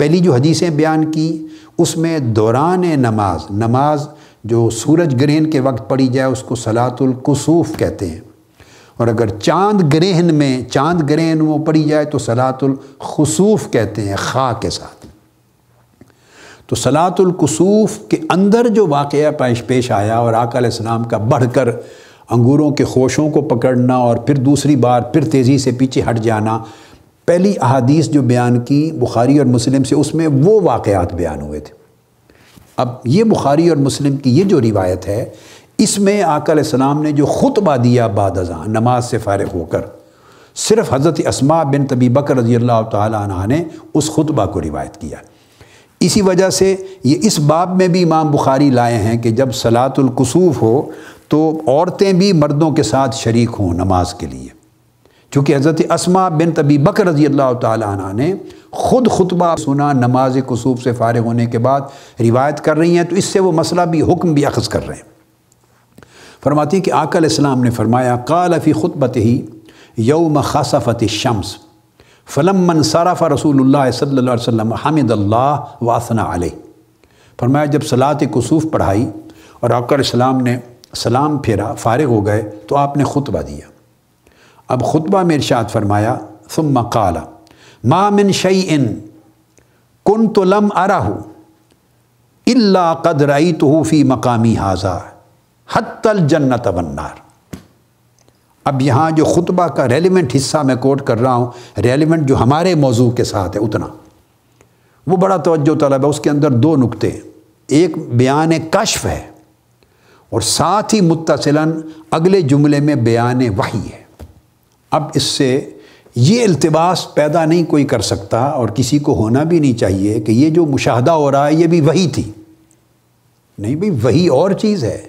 Speaker 1: پہلی جو حدیثیں بیان کی اس میں دوران نماز جو سورج گرہن کے وقت پڑھی جائے اس کو صلاۃ الکسوف کہتے ہیں، اور اگر چاند گرہن وہ پڑھی جائے تو صلاۃ الخسوف کہتے ہیں، خاء کے ساتھ۔ تو صلاۃ الکسوف کے اندر جو واقعہ پیش آیا، اور آقا علیہ السلام کا بڑھ کر انگوروں کے خوشوں کو پکڑنا، اور پھر دوسری بار پھر تیزی سے پیچھے ہٹ جانا، پہلی احادیث جو بیان کی بخاری اور مسلم سے، اس میں وہ واقعات بیان ہوئے تھے۔ اب یہ بخاری اور مسلم کی یہ جو روایت ہے، اس میں آقا علیہ السلام نے جو خطبہ دیا بعد ازاں نماز سے فارغ ہو کر، صرف حضرت اسماء بنت ابی بکر رضی اللہ تعالیٰ عنہ نے اس خطبہ کو روایت کیا۔ اسی وجہ سے یہ اس باب میں بھی امام بخاری لائے ہیں کہ جب صلاۃ الکسوف ہو تو عورتیں بھی مردوں کے ساتھ شریک ہوں نماز کے لیے، چونکہ حضرت اسماء بنت ابی بکر رضی اللہ تعالیٰ عنہ نے خود خطبہ سنا نماز کسوف سے فارغ ہونے کے بعد، روایت کر رہی ہیں، تو اس سے وہ مسئلہ بھی حکم بھی اخذ کر رہے ہیں۔ فرماتی کہ آقا علیہ السلام نے فرمایا، قال فی خطبتہ یوم خسفت الشمس فلما انصرف رسول اللہ صلی اللہ علیہ وسلم حمد اللہ واثنى علیہ۔ فرمایا جب صلاۃ کسوف پڑھائی اور آقا علیہ السلام نے سلام پھیرا، فارغ ہو گئے، تو آپ نے خطبہ دیا۔ اب خطبہ میں ارشاد فرمایا، ثم قال ما من شیء کنت لم ارہ الا قد رأیتہ فی مقامی ھذا حتی الجنۃ والنار۔ اب یہاں جو خطبہ کا ریلیونٹ حصہ میں کوٹ کر رہا ہوں، ریلیونٹ جو ہمارے موضوع کے ساتھ ہے اتنا، وہ بڑا توجہ طلب ہے۔ اس کے اندر دو نکتے، ایک بیان کشف ہے، اور ساتھ ہی متصلاً اگلے جملے میں بیان وحی ہے۔ اب اس سے یہ التباس پیدا نہیں کوئی کر سکتا، اور کسی کو ہونا بھی نہیں چاہیے کہ یہ جو مشاہدہ ہو رہا ہے یہ بھی وحی تھی۔ نہیں بھئی، وحی اور چیز ہے۔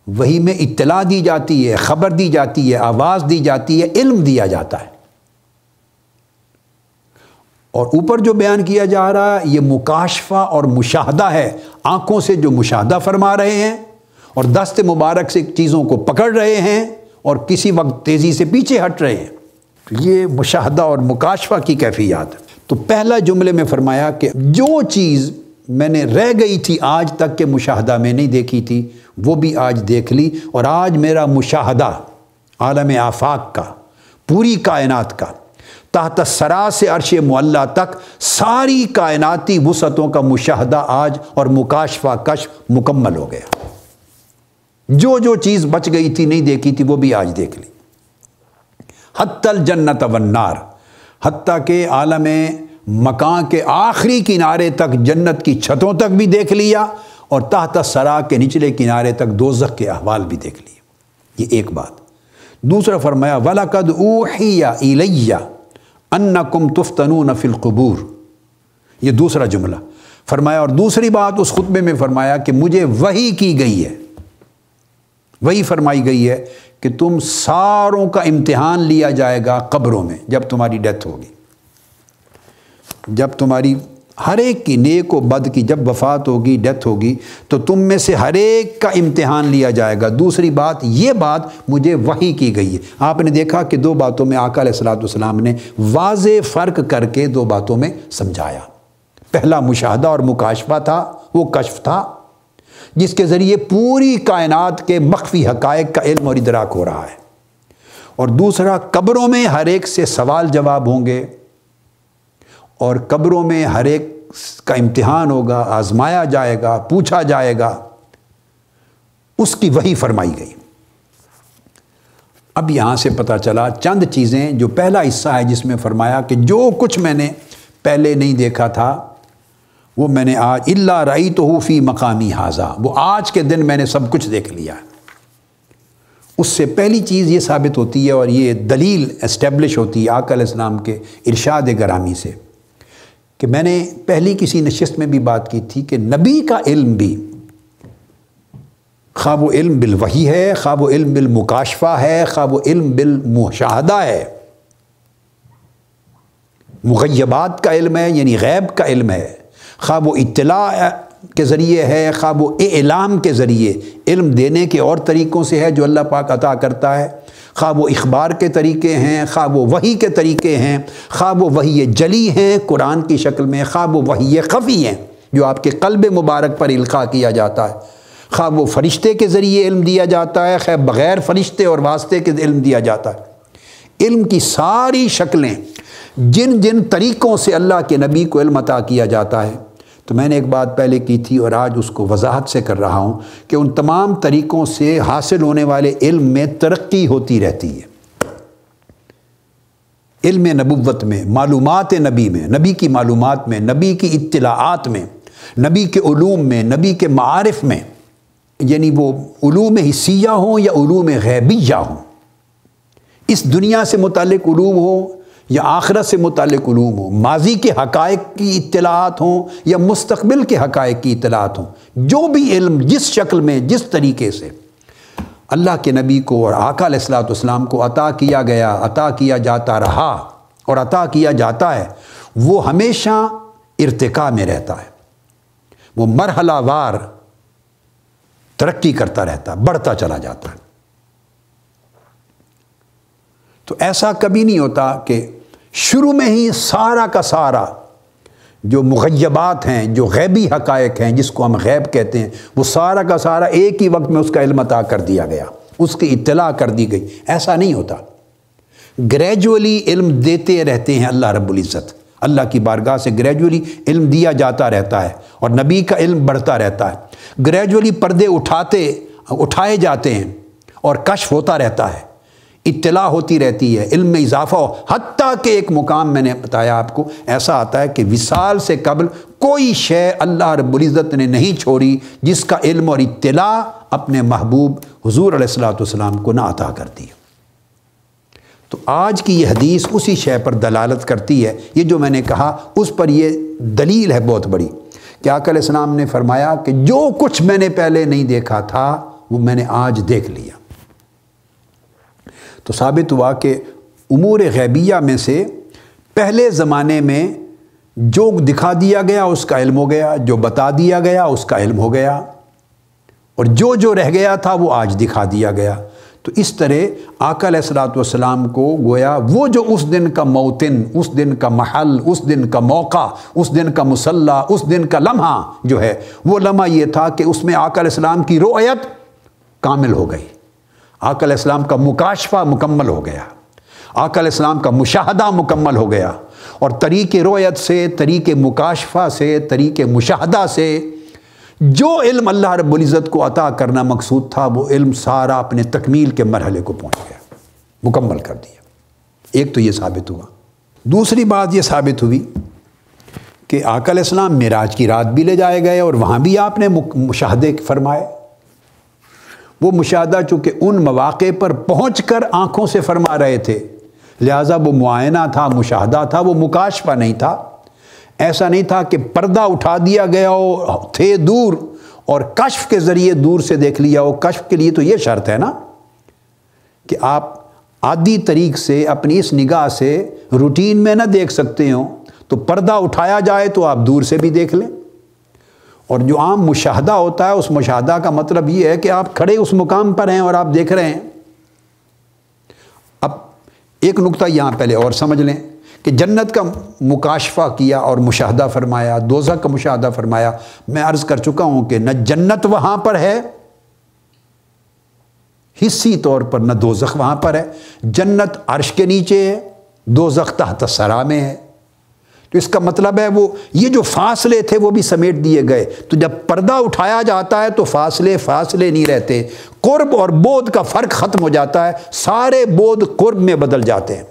Speaker 1: وحی میں اطلاع دی جاتی ہے، خبر دی جاتی ہے، آواز دی جاتی ہے، علم دیا جاتا ہے، اور اوپر جو بیان کیا جا رہا ہے یہ مکاشفہ اور مشاہدہ ہے، آنکھوں سے جو مشاہدہ فرما رہے ہیں اور دست مبارک سے چیزوں کو پکڑ رہے ہیں اور کسی وقت تیزی سے پیچھے ہٹ رہے ہیں، تو یہ مشاہدہ اور مکاشفہ کی کیفیات ہے۔ تو پہلا جملے میں فرمایا کہ جو چیز میں نے رہ گئی تھی آج تک کہ مشاہدہ میں نہیں دیکھی تھی، وہ بھی آج دیکھ لی، اور آج میرا مشاہدہ عالم آفاق کا، پوری کائنات کا، تحت سرا سے عرش معلیٰ تک ساری کائناتی وسعتوں کا مشاہدہ آج اور مکاشفہ کشف مکمل ہو گیا۔ جو جو چیز بچ گئی تھی نہیں دیکھی تھی وہ بھی آج دیکھ لی۔ حتی الجنۃ والنار، حتیٰ کہ عالم مکان کے آخری کنارے تک، جنت کی چھتوں تک بھی دیکھ لیا، اور تحت سرا کے نچلے کنارے تک دوزخ کے احوال بھی دیکھ لیے۔ یہ ایک بات۔ دوسرا فرمایا وَلَقَدْ أُوحِيَ إِلَيَّ أَنَّكُمْ تُفْتَنُونَ فِي الْقُبُورِ، یہ دوسرا جملہ فرمایا، اور دوسری بات اس خطبے میں فرمایا کہ مجھے وحی کی گئی ہے، وہی فرمائی گئی ہے کہ تم ساروں کا امتحان لیا جائے گا قبروں میں جب تمہاری ڈیتھ ہوگی، جب تمہاری ہر ایک کی، نیک و بد کی، جب وفات ہوگی، ڈیتھ ہوگی، تو تم میں سے ہر ایک کا امتحان لیا جائے گا۔ دوسری بات، یہ بات مجھے وحی کی گئی ہے۔ آپ نے دیکھا کہ دو باتوں میں آقا علیہ السلام نے واضح فرق کر کے دو باتوں میں سمجھایا۔ پہلا مشاہدہ اور مکاشفہ تھا، وہ کشف تھا، جس کے ذریعے پوری کائنات کے مخفی حقائق کا علم اور ادراک ہو رہا ہے، اور دوسرا قبروں میں ہر ایک سے سوال جواب ہوں گے، اور قبروں میں ہر ایک کا امتحان ہوگا، آزمایا جائے گا، پوچھا جائے گا، اس کی وحی فرمائی گئی۔ اب یہاں سے پتہ چلا چند چیزیں، جو پہلا حصہ ہے جس میں فرمایا کہ جو کچھ میں نے پہلے نہیں دیکھا تھا وہ میں نے آج الا رأیتہ فی مقامی ھذا، وہ آج کے دن میں نے سب کچھ دیکھ لیا۔ اس سے پہلی چیز یہ ثابت ہوتی ہے اور یہ دلیل اسٹیبلش ہوتی ہے آقا علیہ السلام کے ارشاد گرامی سے، کہ میں نے پہلی کسی نشست میں بھی بات کی تھی کہ نبی کا علم بھی، خواہ وہ علم بالوحی ہے، خواہ وہ علم بالمکاشفہ ہے، خواہ وہ علم بالمشاہدہ ہے، مغیبات کا علم ہے یعنی غیب کا علم ہے، خواہ وہ اطلاع کے ذریعے ہے، خواہ وہ اعلام کے ذریعے علم دینے کے اور طریقوں سے ہے جو اللہ پاک عطا کرتا ہے، خواہ وہ اخبار کے طریقے ہیں، خواہ وہ وحی کے طریقے ہیں، خواہ وہ وحی جلی ہیں قرآن کی شکل میں، خواہ وہ وحی خفی ہیں جو آپ کے قلب مبارک پر القاء کیا جاتا ہے، خواہ وہ فرشتے کے ذریعے علم دیا جاتا ہے، خواہ بغیر فرشتے اور واسطے کے علم دیا جاتا ہے۔ علم کی ساری شکلیں جن جن طریقوں سے اللہ کے نبی کو علم عطا کیا جاتا ہے، تو میں نے ایک بات پہلے کی تھی اور آج اس کو وضاحت سے کر رہا ہوں کہ ان تمام طریقوں سے حاصل ہونے والے علم میں ترقی ہوتی رہتی ہے۔ علم نبوت میں، معلومات نبی میں، نبی کی معلومات میں، نبی کی اطلاعات میں، نبی کے علوم میں، نبی کے معارف میں، یعنی وہ علوم حسیہ ہوں یا علوم غیبیہ ہوں، اس دنیا سے متعلق علوم ہوں یا آخرت سے متعلق علوم ہوں، ماضی کے حقائق کی اطلاعات ہوں یا مستقبل کے حقائق کی اطلاعات ہوں، جو بھی علم جس شکل میں جس طریقے سے اللہ کے نبی کو اور آقا علیہ الصلوۃ والسلام کو عطا کیا گیا، عطا کیا جاتا رہا اور عطا کیا جاتا ہے، وہ ہمیشہ ارتقاء میں رہتا ہے، وہ مرحلہ وار ترقی کرتا رہتا ہے، بڑھتا چلا جاتا ہے۔ تو ایسا کبھی نہیں ہوتا کہ شروع میں ہی سارا کا سارا جو مغیبات ہیں، جو غیبی حقائق ہیں جس کو ہم غیب کہتے ہیں، وہ سارا کا سارا ایک ہی وقت میں اس کا علم عطا کر دیا گیا، اس کی اطلاع کر دی گئی۔ ایسا نہیں ہوتا، گریجولی علم دیتے رہتے ہیں اللہ رب العزت، اللہ کی بارگاہ سے گریجولی علم دیا جاتا رہتا ہے اور نبی کا علم بڑھتا رہتا ہے، گریجولی پردے اٹھائے جاتے ہیں اور کشف ہوتا رہتا ہے، اطلاع ہوتی رہتی ہے، علم میں اضافہ ہو، حتیٰ کہ ایک مقام میں نے بتایا آپ کو ایسا آتا ہے کہ وصال سے قبل کوئی شے اللہ رب العزت نے نہیں چھوڑی جس کا علم اور اطلاع اپنے محبوب حضور علیہ الصلوۃ والسلام کو نہ عطا کرتی۔ تو آج کی یہ حدیث اسی شے پر دلالت کرتی ہے، یہ جو میں نے کہا اس پر یہ دلیل ہے بہت بڑی، کہ آقا علیہ السلام نے فرمایا کہ جو کچھ میں نے پہلے نہیں دیکھا تھا وہ میں نے آج دیکھ لیا۔ تو ثابت ہوا کہ امور غیبیہ میں سے پہلے زمانے میں جو دکھا دیا گیا اس کا علم ہو گیا، جو بتا دیا گیا اس کا علم ہو گیا، اور جو رہ گیا تھا وہ آج دکھا دیا گیا۔ تو اس طرح آقا علیہ الصلوۃ والسلام کو گویا وہ جو اس دن کا موطن، اس دن کا محل، اس دن کا موقع، اس دن کا مصلی، اس دن کا لمحہ جو ہے، وہ لمحہ یہ تھا کہ اس میں آقا علیہ السلام کی رؤیت کامل ہو گئی، آقا علیہ السلام کا مکاشفہ مکمل ہو گیا، آقا علیہ السلام کا مشاہدہ مکمل ہو گیا، اور طریق رؤیت سے، طریق مکاشفہ سے، طریق مشاہدہ سے جو علم اللہ رب العزت کو عطا کرنا مقصود تھا وہ علم سارا اپنے تکمیل کے مرحلے کو پہنچ گیا، مکمل کر دیا۔ ایک تو یہ ثابت ہوا۔ دوسری بات یہ ثابت ہوئی کہ آقا علیہ السلام معراج کی رات بھی لے جائے گئے اور وہاں بھی آپ نے مشاہدے فرمائے۔ وہ مشاہدہ چونکہ ان مواقع پر پہنچ کر آنکھوں سے فرما رہے تھے، لہٰذا وہ معائنہ تھا، مشاہدہ تھا، وہ مکاشفہ نہیں تھا۔ ایسا نہیں تھا کہ پردہ اٹھا دیا گیا ہو، تھے دور اور کشف کے ذریعے دور سے دیکھ لیا ہو۔ کشف کے لیے تو یہ شرط ہے نا کہ آپ عادی طریق سے اپنی اس نگاہ سے روٹین میں نہ دیکھ سکتے ہوں، تو پردہ اٹھایا جائے تو آپ دور سے بھی دیکھ لیں۔ اور جو عام مشاہدہ ہوتا ہے، اس مشاہدہ کا مطلب یہ ہے کہ آپ کھڑے اس مقام پر ہیں اور آپ دیکھ رہے ہیں۔ اب ایک نقطہ یہاں پہلے اور سمجھ لیں کہ جنت کا مکاشفہ کیا اور مشاہدہ فرمایا، دوزخ کا مشاہدہ فرمایا۔ میں عرض کر چکا ہوں کہ نہ جنت وہاں پر ہے حصی طور پر، نہ دوزخ وہاں پر ہے۔ جنت عرش کے نیچے ہے، دوزخ تحت الثری میں ہے۔ تو اس کا مطلب ہے وہ یہ جو فاصلے تھے وہ بھی سمیٹ دیے گئے۔ تو جب پردہ اٹھایا جاتا ہے تو فاصلے نہیں رہتے، قرب اور بعد کا فرق ختم ہو جاتا ہے، سارے بعد قرب میں بدل جاتے ہیں،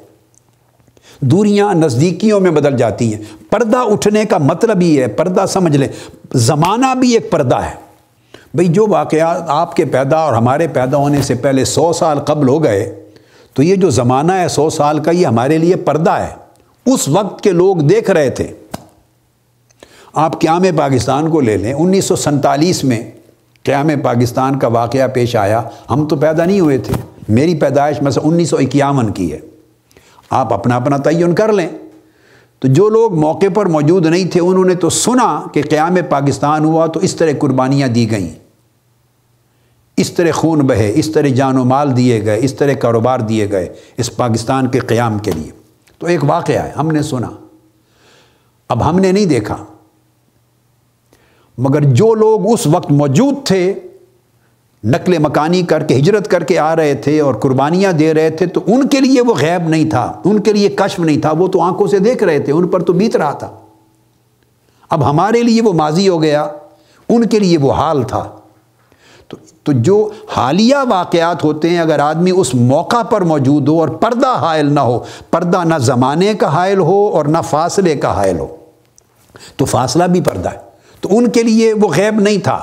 Speaker 1: دوریاں نزدیکیوں میں بدل جاتی ہیں۔ پردہ اٹھنے کا مطلب یہ ہے، پردہ سمجھ لیں، زمانہ بھی ایک پردہ ہے۔ بھئی جو واقعات آپ کے پیدا اور ہمارے پیدا ہونے سے پہلے 100 سال قبل ہو گئے، تو یہ جو زمانہ ہے 100 سال کا، یہ ہمارے لیے پردہ ہے۔ اس وقت کے لوگ دیکھ رہے تھے۔ آپ قیام پاکستان کو لے لیں، 1947 میں قیام پاکستان کا واقعہ پیش آیا، ہم تو پیدا نہیں ہوئے تھے، میری پیدائش مثلا 1951 کی ہے، آپ اپنا اپنا تعین کر لیں۔ تو جو لوگ موقع پر موجود نہیں تھے انہوں نے تو سنا کہ قیام پاکستان ہوا تو اس طرح قربانیاں دی گئیں، اس طرح خون بہے، اس طرح جان و مال دیے گئے، اس طرح کاروبار دیے گئے اس پاکستان کے قیام کے لیے۔ تو ایک واقعہ ہے، ہم نے سنا، اب ہم نے نہیں دیکھا، مگر جو لوگ اس وقت موجود تھے، نقل مکانی کر کے ہجرت کر کے آ رہے تھے اور قربانیاں دے رہے تھے، تو ان کے لیے وہ غیب نہیں تھا، ان کے لیے کشف نہیں تھا، وہ تو آنکھوں سے دیکھ رہے تھے، ان پر تو بیت رہا تھا۔ اب ہمارے لیے وہ ماضی ہو گیا، ان کے لیے وہ حال تھا۔ تو جو حالیہ واقعات ہوتے ہیں، اگر آدمی اس موقع پر موجود ہو اور پردہ حائل نہ ہو، پردہ نہ زمانے کا حائل ہو اور نہ فاصلے کا حائل ہو، تو فاصلہ بھی پردہ ہے، تو ان کے لیے وہ غیب نہیں تھا،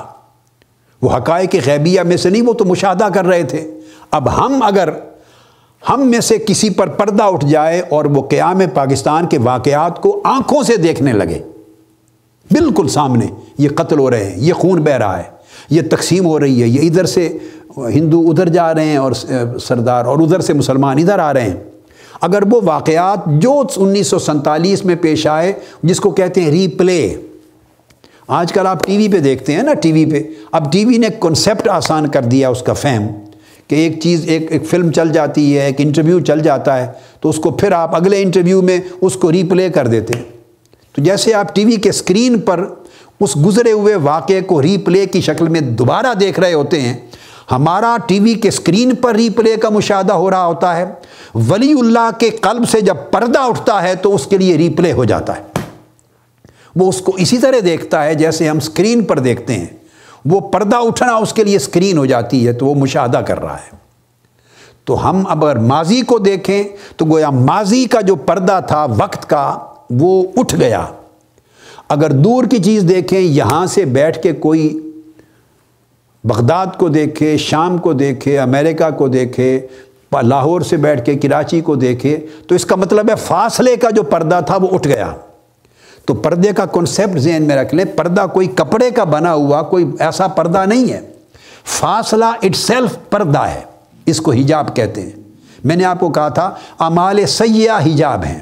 Speaker 1: وہ حقائق غیبیہ میں سے نہیں، وہ تو مشاہدہ کر رہے تھے۔ اب اگر ہم میں سے کسی پر پردہ اٹھ جائے اور وہ قیام پاکستان کے واقعات کو آنکھوں سے دیکھنے لگے، بالکل سامنے، یہ قتل ہو رہے ہیں، یہ خون بہہ رہا ہے، یہ تقسیم ہو رہی ہے، یہ ادھر سے ہندو ادھر جا رہے ہیں اور سردار، اور ادھر سے مسلمان ادھر آ رہے ہیں، اگر وہ واقعات جو 1947 میں پیش آئے، جس کو کہتے ہیں ری پلے، آج کل آپ ٹی وی پہ دیکھتے ہیں نا، ٹی وی پہ اب ٹی وی نے کنسیپٹ آسان کر دیا اس کا فہم، کہ ایک چیز ایک فلم چل جاتی ہے، ایک انٹرویو چل جاتا ہے، تو اس کو پھر آپ اگلے انٹرویو میں اس کو ری پلے کر دیتے ہیں۔ تو جیسے آپ ٹی وی کے اسکرین پر اس گزرے ہوئے واقعے کو ری پلے کی شکل میں دوبارہ دیکھ رہے ہوتے ہیں، ہمارا ٹی وی کے اسکرین پر ری پلے کا مشاہدہ ہو رہا ہوتا ہے، ولی اللہ کے قلب سے جب پردہ اٹھتا ہے تو اس کے لیے ری پلے ہو جاتا ہے، وہ اس کو اسی طرح دیکھتا ہے جیسے ہم اسکرین پر دیکھتے ہیں، وہ پردہ اٹھنا اس کے لیے اسکرین ہو جاتی ہے، تو وہ مشاہدہ کر رہا ہے۔ تو ہم اب اگر ماضی کو دیکھیں تو گویا ماضی کا جو پردہ تھا وقت کا وہ اٹھ گیا۔ اگر دور کی چیز دیکھیں، یہاں سے بیٹھ کے کوئی بغداد کو دیکھے، شام کو دیکھے، امریکہ کو دیکھے، لاہور سے بیٹھ کے کراچی کو دیکھے، تو اس کا مطلب ہے فاصلے کا جو پردہ تھا وہ اٹھ گیا۔ تو پردے کا کنسیپٹ ذہن میں رکھ لیں، پردہ کوئی کپڑے کا بنا ہوا کوئی ایسا پردہ نہیں ہے، فاصلہ اٹ سیلف پردہ ہے، اس کو حجاب کہتے ہیں۔ میں نے آپ کو کہا تھا اعمال سیئہ حجاب ہیں،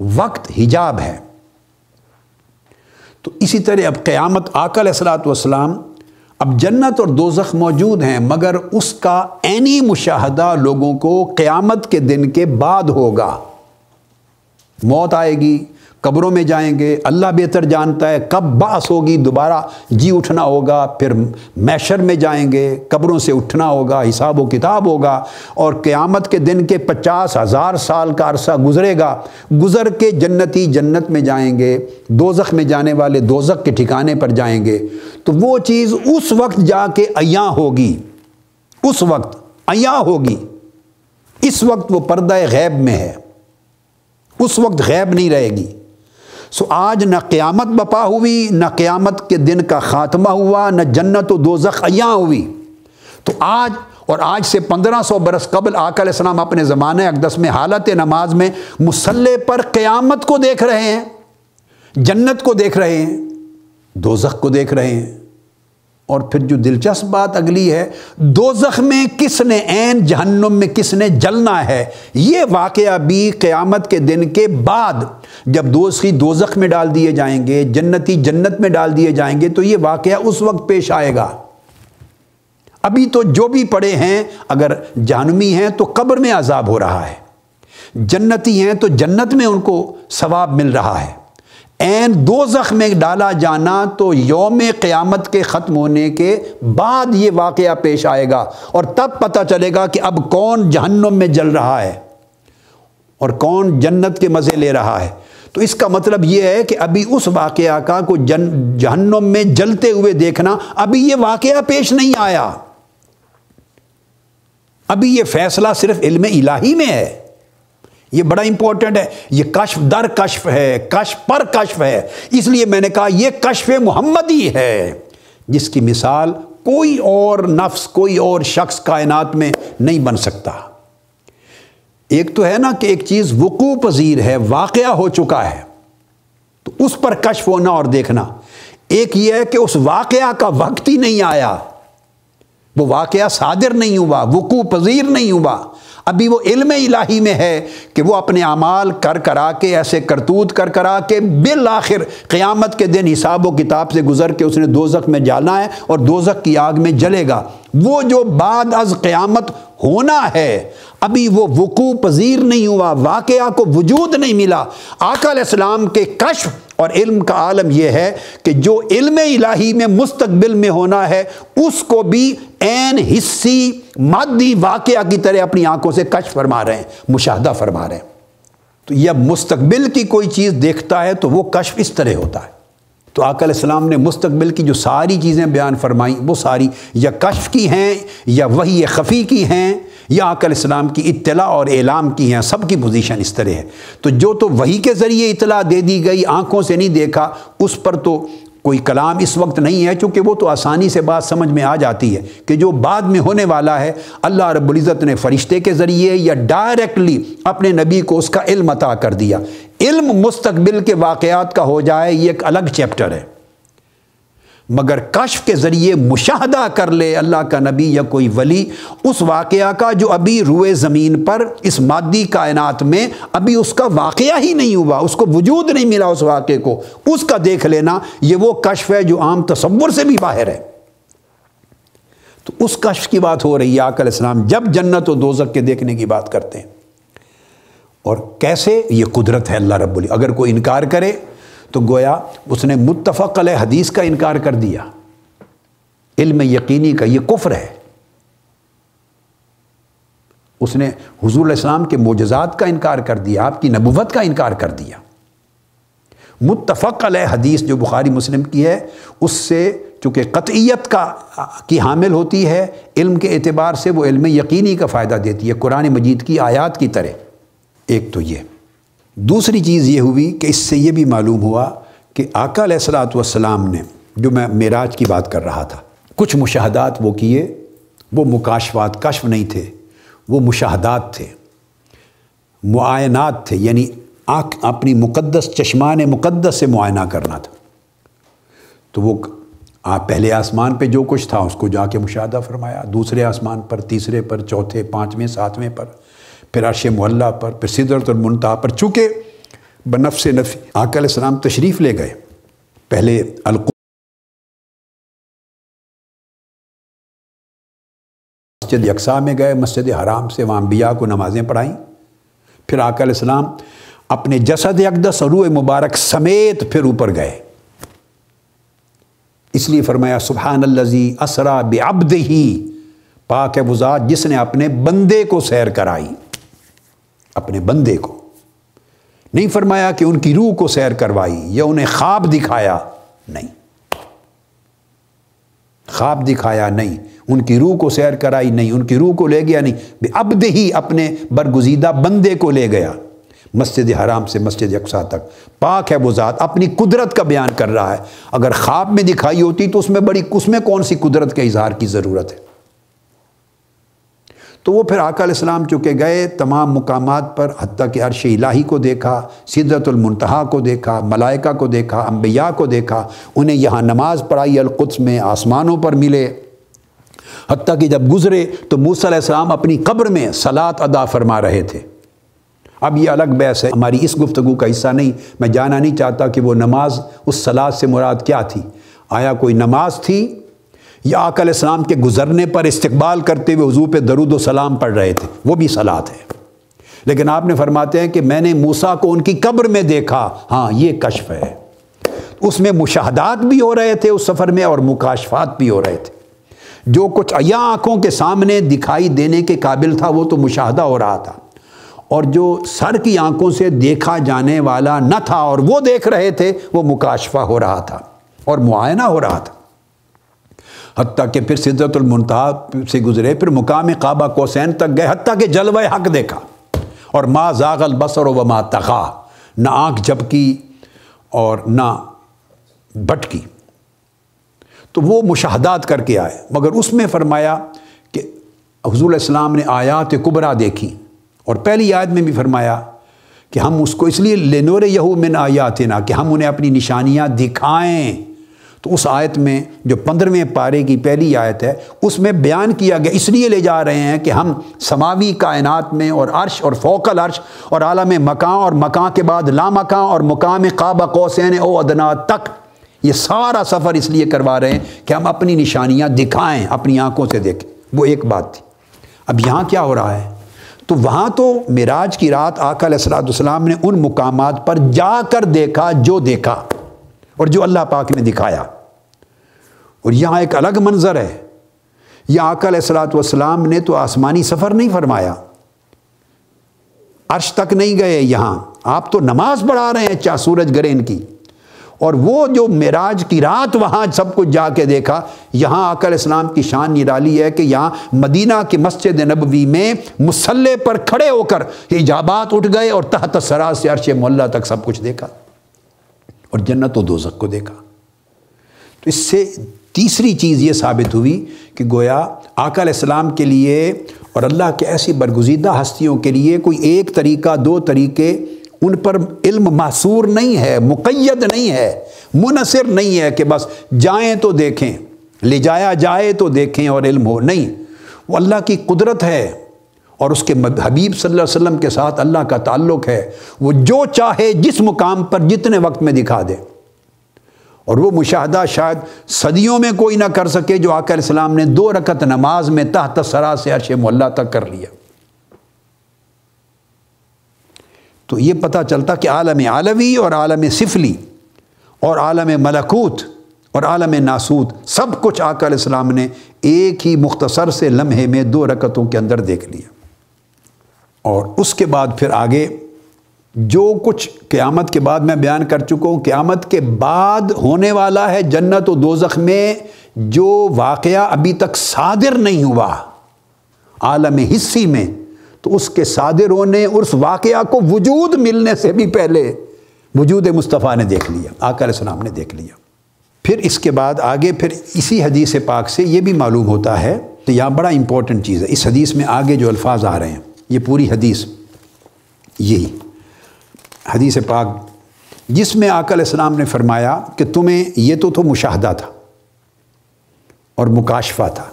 Speaker 1: وقت حجاب ہے۔ تو اسی طرح اب قیامت، آقا علیہ الصلوۃ والسلام، اب جنت اور دوزخ موجود ہیں، مگر اس کا عینی مشاہدہ لوگوں کو قیامت کے دن کے بعد ہوگا۔ موت آئے گی، قبروں میں جائیں گے، اللہ بہتر جانتا ہے کب بعث ہوگی، دوبارہ جی اٹھنا ہوگا، پھر محشر میں جائیں گے، قبروں سے اٹھنا ہوگا، حساب و کتاب ہوگا، اور قیامت کے دن کے 50,000 سال کا عرصہ گزرے گا، گزر کے جنتی جنت میں جائیں گے، دوزخ میں جانے والے دوزخ کے ٹھکانے پر جائیں گے۔ تو وہ چیز اس وقت جا کے عیاں ہوگی، اس وقت عیاں ہوگی، اس وقت وہ پردہ غیب میں ہے، اس وقت غیب نہیں رہے گی۔ سو آج نہ قیامت بپا ہوئی، نہ قیامت کے دن کا خاتمہ ہوا، نہ جنت و دوزخ عیاں ہوئی۔ تو آج سے 1500 برس قبل آقا علیہ السلام اپنے زمانہ اقدس میں حالت نماز میں مصلی پر قیامت کو دیکھ رہے ہیں، جنت کو دیکھ رہے ہیں، دوزخ کو دیکھ رہے ہیں۔ اور پھر جو دلچسپ بات اگلی ہے، دوزخ میں کس نے عین، جہنم میں کس نے جلنا ہے، یہ واقعہ بھی قیامت کے دن کے بعد، جب دوزخی دوزخ میں ڈال دیے جائیں گے، جنتی جنت میں ڈال دیے جائیں گے، تو یہ واقعہ اس وقت پیش آئے گا۔ ابھی تو جو بھی پڑے ہیں اگر جہنمی ہیں تو قبر میں عذاب ہو رہا ہے، جنتی ہیں تو جنت میں ان کو ثواب مل رہا ہے، عین دوزخ میں ڈالا جانا تو یوم قیامت کے ختم ہونے کے بعد یہ واقعہ پیش آئے گا، اور تب پتہ چلے گا کہ اب کون جہنم میں جل رہا ہے اور کون جنت کے مزے لے رہا ہے۔ تو اس کا مطلب یہ ہے کہ ابھی اس واقعہ کا کو جہنم میں جلتے ہوئے دیکھنا، ابھی یہ واقعہ پیش نہیں آیا، ابھی یہ فیصلہ صرف علم الہی میں ہے۔ یہ بڑا امپورٹنٹ ہے، یہ کشف در کشف ہے، کشف پر کشف ہے۔ اس لیے میں نے کہا یہ کشف محمدی ہے، جس کی مثال کوئی اور نفس، کوئی اور شخص کائنات میں نہیں بن سکتا۔ ایک تو ہے نا کہ ایک چیز وقوع پذیر ہے، واقعہ ہو چکا ہے، تو اس پر کشف ہونا اور دیکھنا۔ ایک یہ ہے کہ اس واقعہ کا وقت ہی نہیں آیا، وہ واقعہ صادر نہیں ہوا، وقوع پذیر نہیں ہوا، ابھی وہ علم الہی میں ہے کہ وہ اپنے اعمال کر کرا کے، ایسے کرتوت کر کرا کے بالآخر قیامت کے دن حساب و کتاب سے گزر کے اس نے دوزخ میں جانا ہے اور دوزخ کی آگ میں جلے گا۔ وہ جو بعد از قیامت ہونا ہے ابھی وہ وقوع پذیر نہیں ہوا، واقعہ کو وجود نہیں ملا۔ آقا علیہ السلام کے کشف اور علم کا عالم یہ ہے کہ جو علم الہی میں مستقبل میں ہونا ہے اس کو بھی عین حسی مادی واقعہ کی طرح اپنی آنکھوں سے کشف فرما رہے ہیں، مشاہدہ فرما رہے ہیں۔ تو یہ مستقبل کی کوئی چیز دیکھتا ہے تو وہ کشف اس طرح ہوتا ہے۔ تو آقا علیہ السلام نے مستقبل کی جو ساری چیزیں بیان فرمائیں وہ ساری یا کشف کی ہیں یا وحی خفی کی ہیں یا آقا علیہ السلام کی اطلاع اور اعلام کی ہیں، سب کی پوزیشن اس طرح ہے۔ تو جو تو وحی کے ذریعے اطلاع دے دی گئی، آنکھوں سے نہیں دیکھا، اس پر تو کوئی کلام اس وقت نہیں ہے، چونکہ وہ تو آسانی سے بات سمجھ میں آ جاتی ہے کہ جو بعد میں ہونے والا ہے اللہ رب العزت نے فرشتے کے ذریعے یا ڈائریکٹلی اپنے نبی کو اس کا علم عطا کر دیا۔ علم مستقبل کے واقعات کا ہو جائے یہ ایک الگ چیپٹر ہے، مگر کشف کے ذریعے مشاہدہ کر لے اللہ کا نبی یا کوئی ولی اس واقعہ کا جو ابھی روئے زمین پر اس مادی کائنات میں ابھی اس کا واقعہ ہی نہیں ہوا، اس کو وجود نہیں ملا، اس واقعے کو اس کا دیکھ لینا، یہ وہ کشف ہے جو عام تصور سے بھی باہر ہے۔ تو اس کشف کی بات ہو رہی ہے۔ آقا علیہ السلام جب جنت و دوزخ کے دیکھنے کی بات کرتے ہیں، اور کیسے، یہ قدرت ہے اللہ رب العزت۔ اگر کوئی انکار کرے تو گویا اس نے متفق علیہ حدیث کا انکار کر دیا، علم یقینی کا، یہ کفر ہے۔ اس نے حضور علیہ السلام کے معجزات کا انکار کر دیا، آپ کی نبوت کا انکار کر دیا۔ متفق علیہ حدیث جو بخاری مسلم کی ہے اس سے چونکہ قطعیت کی حامل ہوتی ہے، علم کے اعتبار سے وہ علم یقینی کا فائدہ دیتی ہے، قرآن مجید کی آیات کی طرح۔ ایک تو یہ، دوسری چیز یہ ہوئی کہ اس سے یہ بھی معلوم ہوا کہ آقا علیہ الصلوۃ والسلام نے، جو میں معراج کی بات کر رہا تھا، کچھ مشاہدات وہ کیے، وہ مکاشفات، کشف نہیں تھے، وہ مشاہدات تھے، معائنات تھے، یعنی آنکھ اپنی مقدس چشمان مقدس سے معائنہ کرنا تھا۔ تو وہ پہلے آسمان پہ جو کچھ تھا اس کو جا کے مشاہدہ فرمایا، دوسرے آسمان پر، تیسرے پر، چوتھے، پانچویں، ساتویں پر، پھر عرش معلیٰ پر، پھر سدرۃ المنتہیٰ پر۔ چونکہ بنفس نفی آقا علیہ السلام تشریف لے گئے، پہلے مسجد اقصیٰ میں گئے، مسجد حرام سے وہاں انبیاء کو نمازیں پڑھائیں، پھر آقا علیہ السلام اپنے جسد اقدس اور روح مبارک سمیت پھر اوپر گئے۔ اس لیے فرمایا سبحان الذی اسریٰ بعبدہ، پاک ہے وہ ذات جس نے اپنے بندے کو سیر کرائی، اپنے بندے کو، نہیں فرمایا کہ ان کی روح کو سیر کروائی یا انہیں خواب دکھایا، نہیں، خواب دکھایا نہیں، ان کی روح کو سیر کرائی نہیں، ان کی روح کو لے گیا نہیں، بعبدہ، اپنے برگزیدہ بندے کو لے گیا مسجد حرام سے مسجد اقصیٰ تک۔ پاک ہے وہ ذات، اپنی قدرت کا بیان کر رہا ہے۔ اگر خواب میں دکھائی ہوتی تو اس میں کون سی قدرت کے اظہار کی ضرورت ہے؟ تو وہ پھر آقا علیہ السلام چونکہ گئے تمام مقامات پر، حتیٰ کہ عرش الہی کو دیکھا، سدرۃ المنتہیٰ کو دیکھا، ملائکہ کو دیکھا، انبیاء کو دیکھا، انہیں یہاں نماز پڑھائی القدس میں، آسمانوں پر ملے، حتیٰ کہ جب گزرے تو موسیٰ علیہ السلام اپنی قبر میں صلاۃ ادا فرما رہے تھے۔ اب یہ الگ بحث ہے، ہماری اس گفتگو کا حصہ نہیں، میں جانا نہیں چاہتا کہ وہ نماز، اس صلاۃ سے مراد کیا تھی، آیا کوئی نماز تھی یا آقا علیہ السلام کے گزرنے پر استقبال کرتے ہوئے حضور پہ درود و سلام پڑھ رہے تھے، وہ بھی صلاۃ ہے۔ لیکن آپ نے فرماتے ہیں کہ میں نے موسیٰ کو ان کی قبر میں دیکھا. ہاں یہ کشف ہے. اس میں مشاہدات بھی ہو رہے تھے اس سفر میں اور مکاشفات بھی ہو رہے تھے. جو کچھ عیاں آنکھوں کے سامنے دکھائی دینے کے قابل تھا وہ تو مشاہدہ ہو رہا تھا، اور جو سر کی آنکھوں سے دیکھا جانے والا نہ تھا اور وہ دیکھ رہے تھے وہ مکاشفہ ہو رہا تھا اور معائنہ ہو رہا تھا. حتیٰ کہ پھر سدرۃ المنتہا سے گزرے، پھر مقام قاب قوسین تک گئے، حتیٰ کہ جلوہ حق دیکھا. اور ما زاغ البصر وما طغیٰ، نہ آنکھ جھپکی اور نہ بھٹکی. تو وہ مشاہدات کر کے آئے. مگر اس میں فرمایا کہ حضور علیہ السلام نے آیات کبریٰ دیکھی، اور پہلی آیت میں بھی فرمایا کہ ہم اس کو اس لیے لنوریہ من آیاتنا، کہ ہم انہیں اپنی نشانیاں دکھائیں. تو اس آیت میں جو 15ویں پارے کی پہلی آیت ہے اس میں بیان کیا گیا، اس لیے لے جا رہے ہیں کہ ہم سماوی کائنات میں اور عرش اور فوق العرش اور عالم مکان اور مکان کے بعد لامکان اور مقام قاب قوسین او ادنا تک، یہ سارا سفر اس لیے کروا رہے ہیں کہ ہم اپنی نشانیاں دکھائیں، اپنی آنکھوں سے دیکھیں. وہ ایک بات تھی. اب یہاں کیا ہو رہا ہے؟ تو وہاں تو معراج کی رات آقا علیہ السلام نے ان مقامات پر جا کر دیکھا جو دیکھا اور جو اللہ پاک نے دکھایا. اور یہاں ایک الگ منظر ہے. یہ آقا علیہ السلام نے تو آسمانی سفر نہیں فرمایا، عرش تک نہیں گئے. یہاں آپ تو نماز پڑھا رہے ہیں سورج گرہن کی، اور وہ جو معراج کی رات وہاں سب کچھ جا کے دیکھا. یہاں آقا علیہ السلام کی شان نرالی ہے کہ یہاں مدینہ کی مسجد نبوی میں مصلی پر کھڑے ہو کر حجابات اٹھ گئے اور تحت ثری سے عرش معلیٰ تک سب کچھ دیکھا اور جنت و دوزخ کو دیکھا. تو اس سے تیسری چیز یہ ثابت ہوئی کہ گویا آقا علیہ السلام کے لیے اور اللہ کے ایسی برگزیدہ ہستیوں کے لیے کوئی ایک طریقہ، دو طریقے، ان پر علم محصور نہیں ہے، مقید نہیں ہے، منحصر نہیں ہے کہ بس جائیں تو دیکھیں، لے جایا جائے تو دیکھیں اور علم ہو. نہیں، وہ اللہ کی قدرت ہے اور اس کے حبیب صلی اللہ علیہ وسلم کے ساتھ اللہ کا تعلق ہے. وہ جو چاہے جس مقام پر جتنے وقت میں دکھا دے. اور وہ مشاہدہ شاید صدیوں میں کوئی نہ کر سکے جو آقا علیہ السلام نے 2 رکعت نماز میں تحت ثری سے عرش معلیٰ تک کر لیا. تو یہ پتہ چلتا کہ عالم علوی اور عالم سفلی اور عالم ملکوت اور عالم ناسوت سب کچھ آقا علیہ السلام نے ایک ہی مختصر سے لمحے میں 2 رکعتوں کے اندر دیکھ لیا. اور اس کے بعد پھر آگے جو کچھ قیامت کے بعد میں بیان کر چکا ہوں، قیامت کے بعد ہونے والا ہے جنت و دوزخ میں جو واقعہ ابھی تک صادر نہیں ہوا عالم حسی میں، تو اس کے صادر ہونے اور اس واقعہ کو وجود ملنے سے بھی پہلے وجود مصطفیٰ نے دیکھ لیا، آقا علیہ السلام نے دیکھ لیا. پھر اس کے بعد آگے پھر اسی حدیث پاک سے یہ بھی معلوم ہوتا ہے، تو یہاں بڑا امپورٹنٹ چیز ہے اس حدیث میں آگے جو الفاظ آ رہے ہیں، یہ پوری حدیث یہی حدیث پاک جس میں آقا علیہ السلام نے فرمایا کہ تمہیں یہ تو مشاہدہ تھا اور مکاشفہ تھا.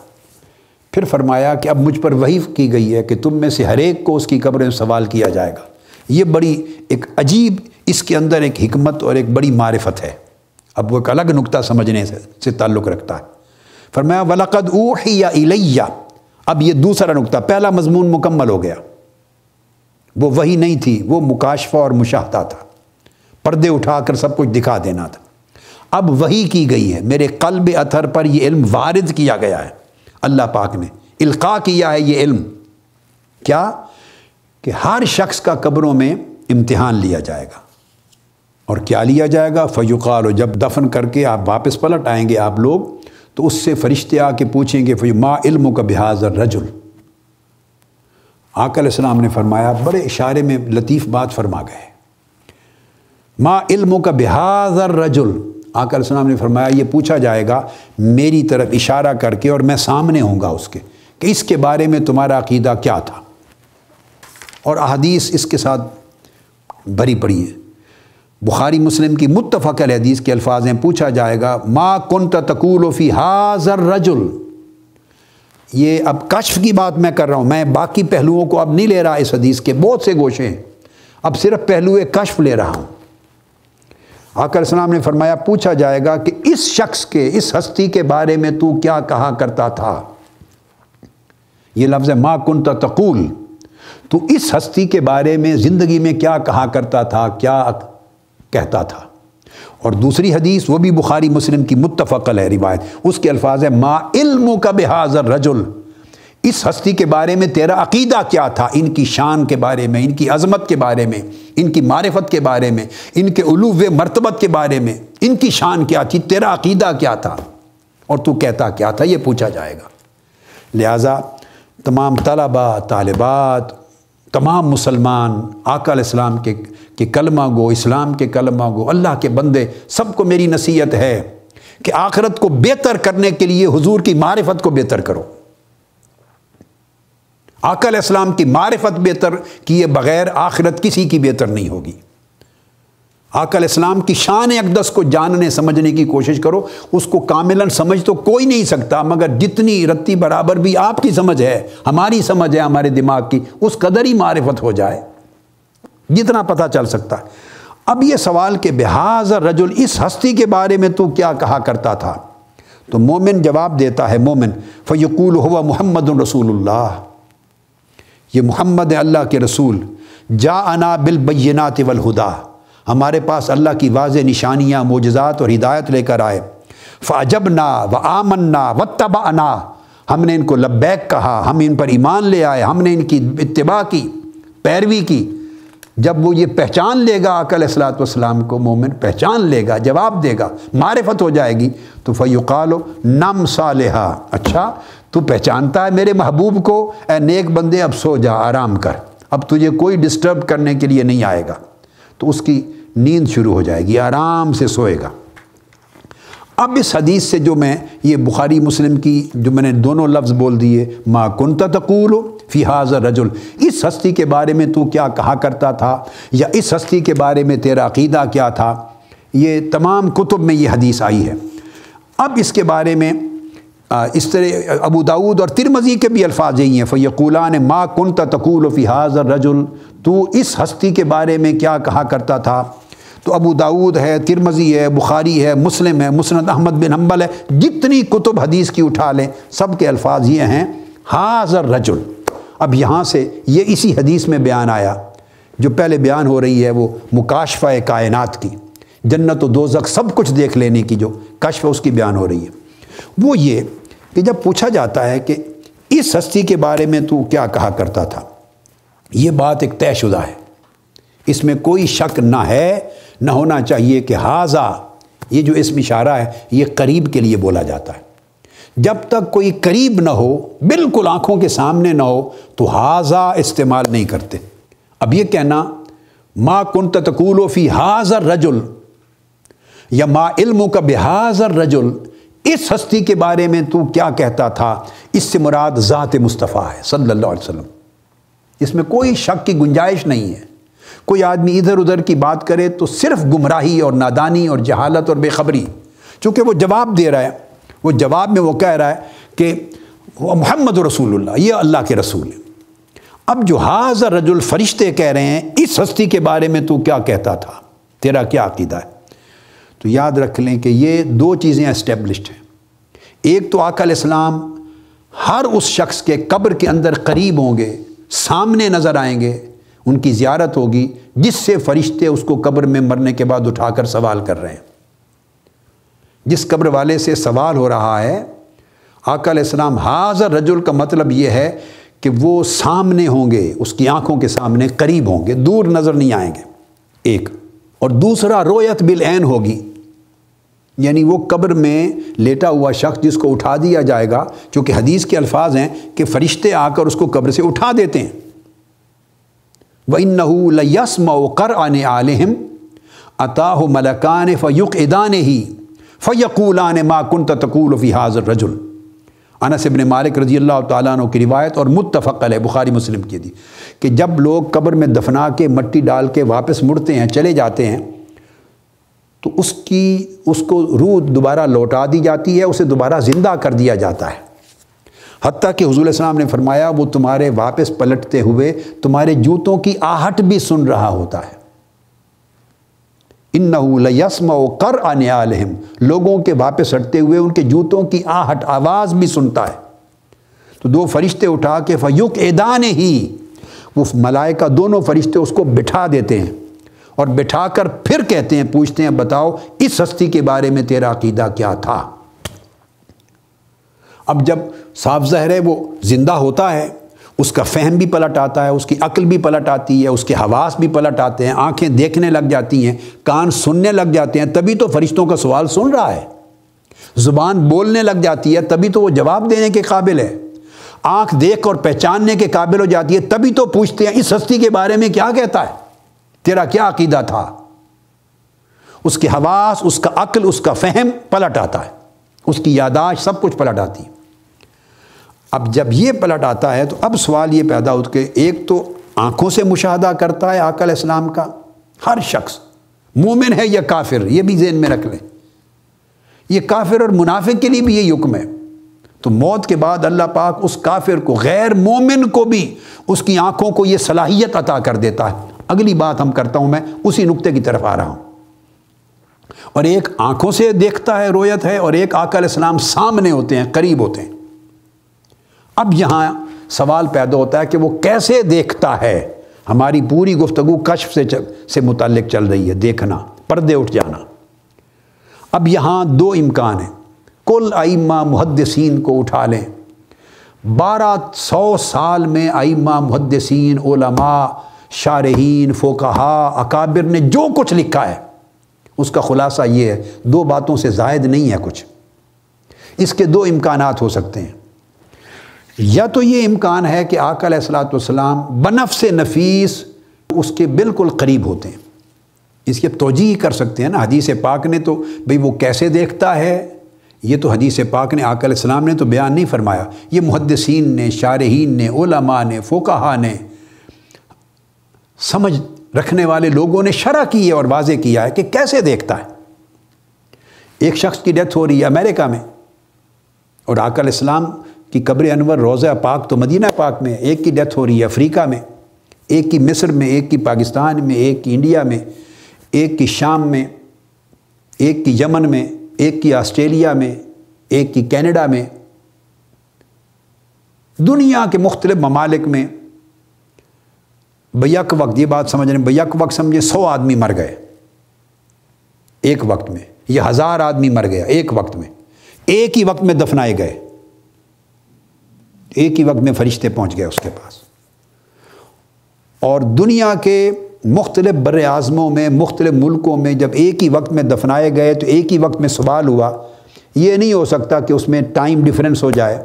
Speaker 1: پھر فرمایا کہ اب مجھ پر وحی کی گئی ہے کہ تم میں سے ہر ایک کو اس کی قبر میں سوال کیا جائے گا. یہ بڑی ایک عجیب، اس کے اندر ایک حکمت اور ایک بڑی معرفت ہے. اب وہ ایک الگ نقطہ سمجھنے سے تعلق رکھتا ہے. فرمایا وَلَقَدْ أُوحِيَ إِلَيَّ. اب یہ دوسرا نقطہ، پہلا مضمون مکمل ہو گیا. وہ وحی نہیں تھی، وہ مکاشفہ اور مشاہدہ تھا، پردے اٹھا کر سب کچھ دکھا دینا تھا. اب وحی کی گئی ہے، میرے قلب اطہر پر یہ علم وارد کیا گیا ہے. اللہ پاک نے القاء کیا ہے یہ علم. کیا؟ کہ ہر شخص کا قبروں میں امتحان لیا جائے گا. اور کیا لیا جائے گا؟ فیقال، جب دفن کر کے آپ واپس پلٹ آئیں گے آپ لوگ، تو اس سے فرشتے آ کے پوچھیں گے ما علمک بہذا الرجل. آقا علیہ السلام نے فرمایا، بڑے اشارے میں لطیف بات فرما گئے، ما علمک بہذا الرجل. آقا علیہ السلام نے فرمایا یہ پوچھا جائے گا میری طرف اشارہ کر کے، اور میں سامنے ہوں گا اس کے، کہ اس کے بارے میں تمہارا عقیدہ کیا تھا. اور احادیث اس کے ساتھ بھری پڑی ہے. بخاری مسلم کی متفق علیہ حدیث کے الفاظ ہیں، پوچھا جائے گا ما کنت تقول فی ھذا الرجل. یہ اب کشف کی بات میں کر رہا ہوں، میں باقی پہلوؤں کو اب نہیں لے رہا. اس حدیث کے بہت سے گوشے ہیں، اب صرف پہلو کشف لے رہا ہوں. آقا علیہ السلام نے فرمایا پوچھا جائے گا کہ اس شخص کے، اس ہستی کے بارے میں تو کیا کہا کرتا تھا. یہ لفظ ہے ما کنت تقول. تو اس ہستی کے بارے میں زندگی میں کیا کہا کرتا تھا، کیا کہتا تھا؟ اور دوسری حدیث وہ بھی بخاری مسلم کی متفق علیہ روایت، اس کے الفاظ ہے ما علمک بہذا الرجل، اس ہستی کے بارے میں تیرا عقیدہ کیا تھا، ان کی شان کے بارے میں، ان کی عظمت کے بارے میں، ان کی معرفت کے بارے میں، ان کے علو مرتبت کے بارے میں، ان کی شان کیا تھی، تیرا عقیدہ کیا تھا اور تو کہتا کیا تھا، یہ پوچھا جائے گا۔ لہٰذا تمام طلباء، طالبات، تمام مسلمان، آقا علیہ السلام کے کلمہ گو، اسلام کے کلمہ گو، اللہ کے بندے، سب کو میری نصیحت ہے کہ آخرت کو بہتر کرنے کے لیے حضور کی معرفت کو بہتر کرو۔ آقا علیہ السلام کی معرفت بہتر کیے بغیر آخرت کسی کی بہتر نہیں ہوگی۔ آقا علیہ السلام کی شان اقدس کو جاننے سمجھنے کی کوشش کرو، اس کو کاملاً سمجھ تو کوئی نہیں سکتا، مگر جتنی رتی برابر بھی آپ کی سمجھ ہے، ہماری سمجھ ہے، ہمارے دماغ کی، اس قدر ہی معرفت ہو جائے جتنا پتہ چل سکتا ہے۔ اب یہ سوال کہ بہذا الرجل، اس ہستی کے بارے میں تو کیا کہا کرتا تھا؟ تو مومن جواب دیتا ہے، مومن فیقول ہوا محمد رسول اللہ، یہ محمد ہے اللہ کے رسول، جاءنا بالبینات والہدی، ہمارے پاس اللہ کی واضح نشانیاں، معجزات اور ہدایت لے کر آئے۔ فعجبنا وآمنا واتبعنا، ہم نے ان کو لبیک کہا، ہم ان پر ایمان لے آئے، ہم نے ان کی اتباع کی، پیروی کی۔ جب وہ یہ پہچان لے گا آقا علیہ الصلوۃ والسلام کو، مومن پہچان لے گا، جواب دے گا، معرفت ہو جائے گی، تو فیقال نم صالحا، اچھا تو پہچانتا ہے میرے محبوب کو، اے نیک بندے اب سو جا، آرام کر، اب تجھے کوئی ڈسٹرب کرنے کے لیے نہیں آئے گا۔ تو اس کی نیند شروع ہو جائے گی، آرام سے سوئے گا۔ اب اس حدیث سے جو میں یہ بخاری مسلم کی جو میں نے دونوں لفظ بول دیے، ما کنت تقول فی ھذا الرجل، اس ہستی کے بارے میں تو کیا کہا کرتا تھا، یا اس ہستی کے بارے میں تیرا عقیدہ کیا تھا، یہ تمام کتب میں یہ حدیث آئی ہے۔ اب اس کے بارے میں اس طرح ابو داؤد اور ترمذی کے بھی الفاظ یہی ہیں، فیقولان ما کنت تقول فی ھذا الرجل، تو اس ہستی کے بارے میں کیا کہا کرتا تھا۔ تو ابو داؤد ہے، ترمذی ہے، بخاری ہے، مسلم ہے، مسند احمد بن حنبل ہے، جتنی کتب حدیث کی اٹھا لیں، سب کے الفاظ یہ ہیں ھذا الرجل۔ اب یہاں سے یہ اسی حدیث میں بیان آیا، جو پہلے بیان ہو رہی ہے وہ مکاشفہ کائنات کی، جنت و دوزخ سب کچھ دیکھ لینے کی جو کشف اس کی بیان ہو رہی ہے، وہ یہ کہ جب پوچھا جاتا ہے کہ اس ہستی کے بارے میں تو کیا کہا کرتا تھا، یہ بات ایک طے شدہ ہے، اس میں کوئی شک نہ ہے، نہ ہونا چاہیے کہ ھذا، یہ جو اسم اشارہ ہے یہ قریب کے لیے بولا جاتا ہے۔ جب تک کوئی قریب نہ ہو، بالکل آنکھوں کے سامنے نہ ہو، تو ھذا استعمال نہیں کرتے۔ اب یہ کہنا ما کنت تقول فی ھذا الرجل یا ما علمک بھذا الرجل، اس ہستی کے بارے میں تو کیا کہتا تھا، اس سے مراد ذات مصطفیٰ ہے صلی اللہ علیہ وسلم، اس میں کوئی شک کی گنجائش نہیں ہے۔ کوئی آدمی ادھر ادھر کی بات کرے تو صرف گمراہی اور نادانی اور جہالت اور بے خبری، چونکہ وہ جواب دے رہا ہے، وہ جواب میں وہ کہہ رہا ہے کہ وہ محمد رسول اللہ، یہ اللہ کے رسول ہے۔ اب جو ھذا الرجل فرشتے کہہ رہے ہیں اس ہستی کے بارے میں تو کیا کہتا تھا، تیرا کیا عقیدہ ہے، تو یاد رکھ لیں کہ یہ دو چیزیں اسٹیبلشڈ ہیں۔ ایک تو آقا علیہ السلام ہر اس شخص کے قبر کے اندر قریب ہوں گے، سامنے نظر آئیں گے، ان کی زیارت ہوگی، جس سے فرشتے اس کو قبر میں مرنے کے بعد اٹھا کر سوال کر رہے ہیں۔ جس قبر والے سے سوال ہو رہا ہے آقا علیہ السلام ھذا الرجل کا مطلب یہ ہے کہ وہ سامنے ہوں گے، اس کی آنکھوں کے سامنے قریب ہوں گے، دور نظر نہیں آئیں گے، ایک۔ اور دوسرا رؤیت بالعین ہوگی، یعنی وہ قبر میں لیٹا ہوا شخص جس کو اٹھا دیا جائے گا، چونکہ حدیث کے الفاظ ہیں کہ فرشتے آ کر اس کو قبر سے اٹھا دیتے ہیں۔ وَإِنَّهُ لَيَسْمَعُ قَرْعَ نِعَالِهِمْ أَتَاهُ مَلَكَانِ فَيُقْعِدَانِهِ فَيَقُولَانِ مَا كُنْتَ تَقُولُ فِي هَذَا الرَّجُلِ۔ انس بن مالک رضی اللہ تعالیٰ عنہ کی روایت اور متفق علیہ بخاری مسلم کی تھی کہ جب لوگ قبر میں دفنا کے مٹی ڈال کے واپس مڑتے ہیں، چلے جاتے ہیں، تو اس کو روح دوبارہ لوٹا دی جاتی ہے، اسے دوبارہ زندہ کر دیا جاتا ہے، حتیٰ کہ حضور علیہ السلام نے فرمایا وہ تمہارے واپس پلٹتے ہوئے تمہارے جوتوں کی آہٹ بھی سن رہا ہوتا ہے۔ اِنَّهُ لَيَسْمَعُ قَرْعَ نِعَالِهِمْ، لوگوں کے واپس ہٹتے ہوئے ان کے جوتوں کی آہٹ، آواز بھی سنتا ہے۔ تو دو فرشتے اٹھا کے فَيُقْعِدَانِهِ، وہ ملائکہ دونوں فرشتے اس کو بٹھا دیتے ہیں اور بٹھا کر پھر کہتے ہیں، پوچھتے ہیں بتاؤ اس ہستی کے بارے میں تیرا عقیدہ کیا تھا۔ اب جب صاف ظاہر ہے وہ زندہ ہوتا ہے، اس کا فہم بھی پلٹ آتا ہے، اس کی عقل بھی پلٹ آتی ہے، اس کے حواس بھی پلٹ آتے ہیں، آنکھیں دیکھنے لگ جاتی ہیں، کان سننے لگ جاتے ہیں، تبھی تو فرشتوں کا سوال سن رہا ہے۔ زبان بولنے لگ جاتی ہے، تبھی تو وہ جواب دینے کے قابل ہے۔ آنکھ دیکھ اور پہچاننے کے قابل ہو جاتی ہے، تبھی تو پوچھتے ہیں اس ہستی کے بارے میں کیا کہتا ہے، تیرا کیا عقیدہ تھا۔ اس کے حواس، اس کا عقل، اس کا فہم پلٹ آتا ہے، اس کی یادداشت سب کچھ پلٹ آتی ہے۔ اب جب یہ پلٹ آتا ہے تو اب سوال یہ پیدا ہوتا ہے کہ ایک تو آنکھوں سے مشاہدہ کرتا ہے آقا علیہ السلام کا ہر شخص، مومن ہے یا کافر، یہ بھی ذہن میں رکھ لیں، یہ کافر اور منافق کے لیے بھی یہ حکم ہے۔ تو موت کے بعد اللہ پاک اس کافر کو، غیر مومن کو بھی اس کی آنکھوں کو یہ صلاحیت عطا کر دیتا ہے۔ اگلی بات ہم کرتا ہوں، میں اسی نقطے کی طرف آ رہا ہوں۔ اور ایک آنکھوں سے دیکھتا ہے، رویت ہے، اور ایک آقا علیہ السلام سامنے ہوتے ہیں، قریب ہوتے ہیں۔ اب یہاں سوال پیدا ہوتا ہے کہ وہ کیسے دیکھتا ہے۔ ہماری پوری گفتگو کشف سے متعلق چل رہی ہے، دیکھنا، پردے اٹھ جانا۔ اب یہاں دو امکان ہیں، کل ائمہ محدثین کو اٹھا لیں، 1200 سال میں ائمہ محدثین، علماء، شارحین، فقہاء، اکابر نے جو کچھ لکھا ہے اس کا خلاصہ یہ ہے، دو باتوں سے زائد نہیں ہے کچھ۔ اس کے دو امکانات ہو سکتے ہیں، یا تو یہ امکان ہے کہ آقا علیہ الصلوۃ والسلام بنفس نفیس اس کے بالکل قریب ہوتے ہیں۔ اس کی توجیہ کر سکتے ہیں نا، حدیث پاک نے تو بھئی وہ کیسے دیکھتا ہے، یہ تو حدیث پاک نے، آقا علیہ السلام نے تو بیان نہیں فرمایا، یہ محدثین نے، شارحین نے، علماء نے، فقہاء نے، سمجھ رکھنے والے لوگوں نے شرح کی ہے اور واضح کیا ہے کہ کیسے دیکھتا ہے۔ ایک شخص کی ڈیتھ ہو رہی ہے امریکہ میں، اور آقا علیہ السلام کی قبر انور روضہ پاک تو مدینہ پاک میں، ایک کی ڈیتھ ہو رہی ہے افریقہ میں، ایک کی مصر میں، ایک کی پاکستان میں، ایک کی انڈیا میں، ایک کی شام میں، ایک کی یمن میں، ایک کی آسٹریلیا میں، ایک کی کینیڈا میں، دنیا کے مختلف ممالک میں بیک وقت، یہ بات سمجھ رہے ہیں، بیک وقت سمجھے 100 آدمی مر گئے ایک وقت میں، یہ 1000 آدمی مر گیا ایک وقت میں، ایک ہی وقت میں دفنائے گئے، ایک ہی وقت میں فرشتے پہنچ گئے اس کے پاس۔ اور دنیا کے مختلف بر اعظموں میں، مختلف ملکوں میں جب ایک ہی وقت میں دفنائے گئے تو ایک ہی وقت میں سوال ہوا۔ یہ نہیں ہو سکتا کہ اس میں ٹائم ڈیفرنس ہو جائے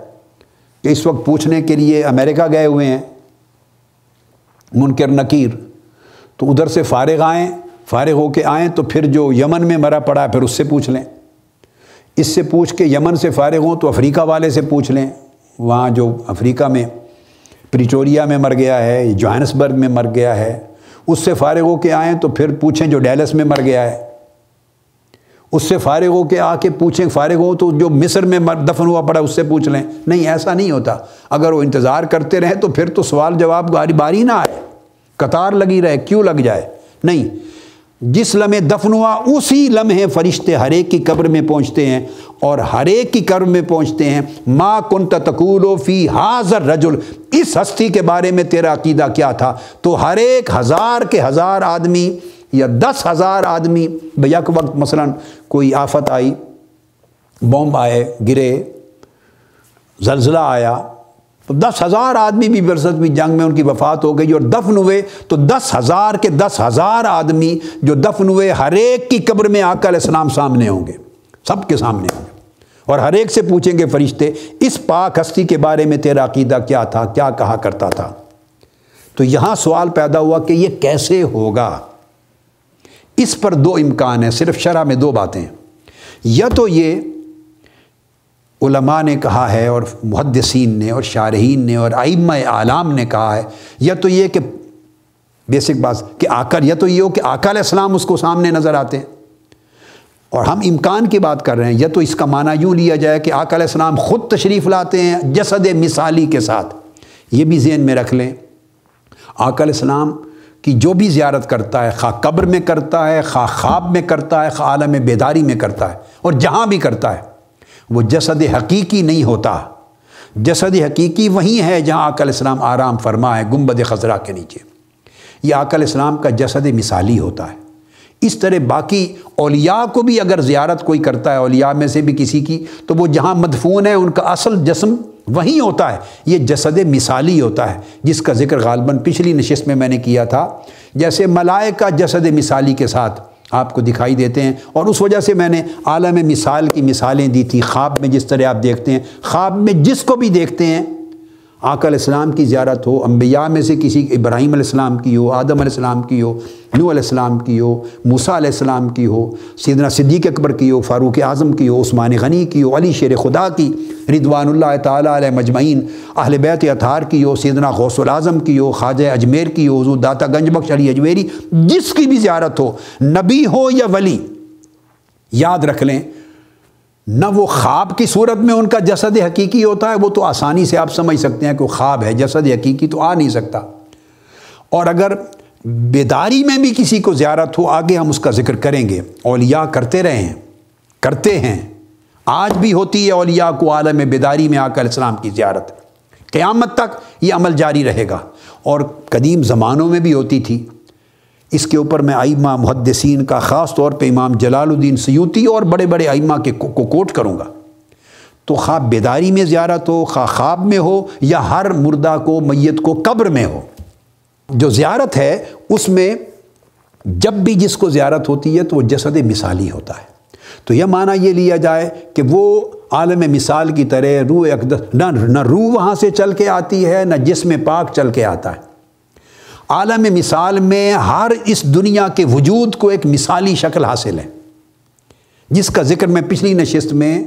Speaker 1: کہ اس وقت پوچھنے کے لیے امریکہ گئے ہوئے ہیں منکر نکیر، تو ادھر سے فارغ ہو کے آئیں تو پھر جو یمن میں مرا پڑا ہے پھر اس سے پوچھ لیں، اس سے پوچھ کے یمن سے فارغ ہوں تو افریقہ والے سے پوچھ لیں، وہاں جو افریقہ میں پریٹوریا میں مر گیا ہے، جوہانسبرگ میں مر گیا ہے، اس سے فارغ ہو کے آئیں تو پھر پوچھیں جو ڈیلس میں مر گیا ہے، اس سے فارغ ہو کے آ کے پوچھیں، فارغ ہو تو جو مصر میں دفن ہوا پڑا اس سے پوچھ لیں۔ نہیں، ایسا نہیں ہوتا۔ اگر وہ انتظار کرتے رہیں تو پھر تو سوال جواب باری باری نہ آئے، قطار لگی رہے، کیوں لگ جائے۔ نہیں، جس لمحے دفن ہوا اسی لمحے فرشتے ہر ایک کی قبر میں پہنچتے ہیں، اور ہر ایک کی قبر میں پہنچتے ہیں، ما کنت تقول فی ھذا الرجل، اس ہستی کے بارے میں تیرا عقیدہ کیا تھا۔ تو ہر ایک 1000 کے 1000 آدمی یا 10,000 آدمی بیک وقت، مثلا کوئی آفت آئی، بومب آئے، گرے، زلزلہ آیا، تو 10,000 آدمی بھی برصغیر جنگ میں ان کی وفات ہو گئی اور دفن ہوئے، تو 10,000 کے 10,000 آدمی جو دفن ہوئے ہر ایک کی قبر میں آقا علیہ السلام سامنے ہوں گے، سب کے سامنے ہوں گے، اور ہر ایک سے پوچھیں گے فرشتے اس پاک ہستی کے بارے میں تیرا عقیدہ کیا تھا، کیا کہا کرتا تھا۔ تو یہاں سوال پیدا ہوا کہ یہ کیسے ہوگا۔ اس پر دو امکان ہیں، صرف شرح میں دو باتیں ہیں۔ یا تو یہ علماء نے کہا ہے اور محدثین نے اور شارحین نے اور ائمہ اعلام نے کہا ہے، یا تو یہ کہ بیسک بات کہ یا تو یہ ہو کہ آقا علیہ السلام اس کو سامنے نظر آتے ہیں، اور ہم امکان کی بات کر رہے ہیں، یا تو اس کا معنی یوں لیا جائے کہ آقا علیہ السلام خود تشریف لاتے ہیں جسد مثالی کے ساتھ۔ یہ بھی ذہن میں رکھ لیں، آقا علیہ السلام کی جو بھی زیارت کرتا ہے، خواہ قبر میں کرتا ہے، خواہ خواب میں کرتا ہے، خواہ عالم بیداری میں کرتا ہے، اور جہاں بھی کرتا ہے، وہ جسد حقیقی نہیں ہوتا۔ جسد حقیقی وہیں ہے جہاں آقا علیہ السلام آرام فرما ہے گنبد خضرا کے نیچے. یہ آقا علیہ السلام کا جسد مثالی ہوتا ہے. اس طرح باقی اولیاء کو بھی اگر زیارت کوئی کرتا ہے اولیاء میں سے بھی کسی کی، تو وہ جہاں مدفون ہے ان کا اصل جسم وہیں ہوتا ہے. یہ جسد مثالی ہوتا ہے جس کا ذکر غالباً پچھلی نشست میں نے کیا تھا. جیسے ملائکہ جسد مثالی کے ساتھ آپ کو دکھائی دیتے ہیں، اور اس وجہ سے میں نے عالم مثال کی مثالیں دی تھی. خواب میں جس طرح آپ دیکھتے ہیں، خواب میں جس کو بھی دیکھتے ہیں، آقا علیہ السلام کی زیارت ہو، انبیاء میں سے کسی ابراہیم علیہ السلام کی ہو، آدم علیہ السلام کی ہو، نوح علیہ السلام کی ہو، موسیٰ علیہ السلام کی ہو، سیدنا صدیق اکبر کی ہو، فاروق اعظم کی ہو، عثمان غنی کی ہو، علی شیر خدا کی رضوان اللہ تعالیٰ علیہ مجمعین، اہل بیت اطہار کی ہو، سیدنا غوث العظم کی ہو، خواجہ اجمیر کی ہو، حضور داتا گنج بخش علی اجمیری، جس کی بھی زیارت ہو، نبی ہو یا ولی، یاد رکھ لیں نہ وہ خواب کی صورت میں ان کا جسد حقیقی ہوتا ہے، وہ تو آسانی سے آپ سمجھ سکتے ہیں کہ وہ خواب ہے، جسد حقیقی تو آ نہیں سکتا. اور اگر بیداری میں بھی کسی کو زیارت ہو، آگے ہم اس کا ذکر کریں گے. اولیاء کرتے رہے ہیں، کرتے ہیں، آج بھی ہوتی ہے اولیاء کو عالم بیداری میں آقا علیہ السلام کی زیارت. قیامت تک یہ عمل جاری رہے گا، اور قدیم زمانوں میں بھی ہوتی تھی. اس کے اوپر میں ائمہ محدثین کا خاص طور پہ امام جلال الدین سیوطی اور بڑے بڑے ائمہ کو کوٹ کروں گا. تو خواہ بیداری میں زیارت ہو، خواہ خواب میں ہو، یا ہر مردہ کو میت کو قبر میں ہو، جو زیارت ہے اس میں جب بھی جس کو زیارت ہوتی ہے تو وہ جسد مثالی ہوتا ہے. تو یہ معنی یہ لیا جائے کہ وہ عالم مثال کی طرح روح اقدس، نہ روح وہاں سے چل کے آتی ہے، نہ جسم پاک چل کے آتا ہے. عالم مثال میں ہر اس دنیا کے وجود کو ایک مثالی شکل حاصل ہے، جس کا ذکر میں پچھلی نشست میں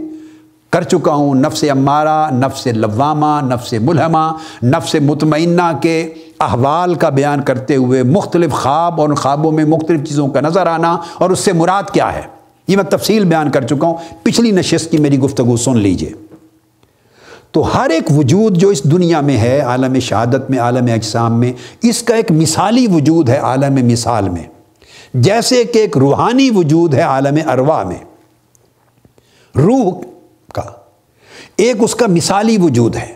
Speaker 1: کر چکا ہوں. نفس امارہ، نفس لوامہ، نفس ملہمہ، نفس مطمئنہ کے احوال کا بیان کرتے ہوئے مختلف خواب اور خوابوں میں مختلف چیزوں کا نظر آنا اور اس سے مراد کیا ہے، یہ میں تفصیل بیان کر چکا ہوں. پچھلی نشست کی میری گفتگو سن لیجئے. تو ہر ایک وجود جو اس دنیا میں ہے، عالم شہادت میں، عالم اجسام میں، اس کا ایک مثالی وجود ہے عالم مثال میں، جیسے کہ ایک روحانی وجود ہے عالم ارواح میں. روح کا ایک اس کا مثالی وجود ہے،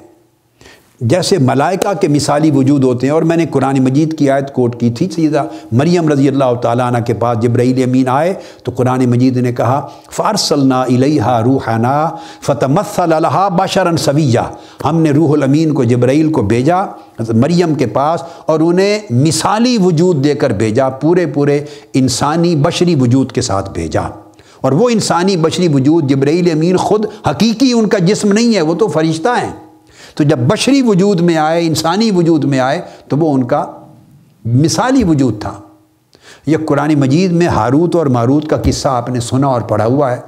Speaker 1: جیسے ملائکہ کے مثالی وجود ہوتے ہیں. اور میں نے قرآن مجید کی آیت کوٹ کی تھی، سیدہ مریم رضی اللہ تعالیٰ عنہ کے پاس جبرائیل امین آئے تو قرآن مجید نے کہا فَأَرْسَلْنَا إِلَيْهَا رُوحَنَا فَتَمَثَّلَ لَهَا بَشَرًا سَوِيًّا. ہم نے روح الامین کو جبرائیل کو بھیجا مریم کے پاس، اور انہیں مثالی وجود دے کر بھیجا، پورے انسانی بشری وجود کے ساتھ بھیجا. اور وہ انسانی بشری وجود جبرائیل امین خود حقیقی ان کا جسم نہیں ہے، وہ تو فرشتہ ہیں. تو جب بشری وجود میں آئے، انسانی وجود میں آئے، تو وہ ان کا مثالی وجود تھا. یہ قرآن مجید میں ہاروت اور ماروت کا قصہ آپ نے سنا اور پڑھا ہوا ہے.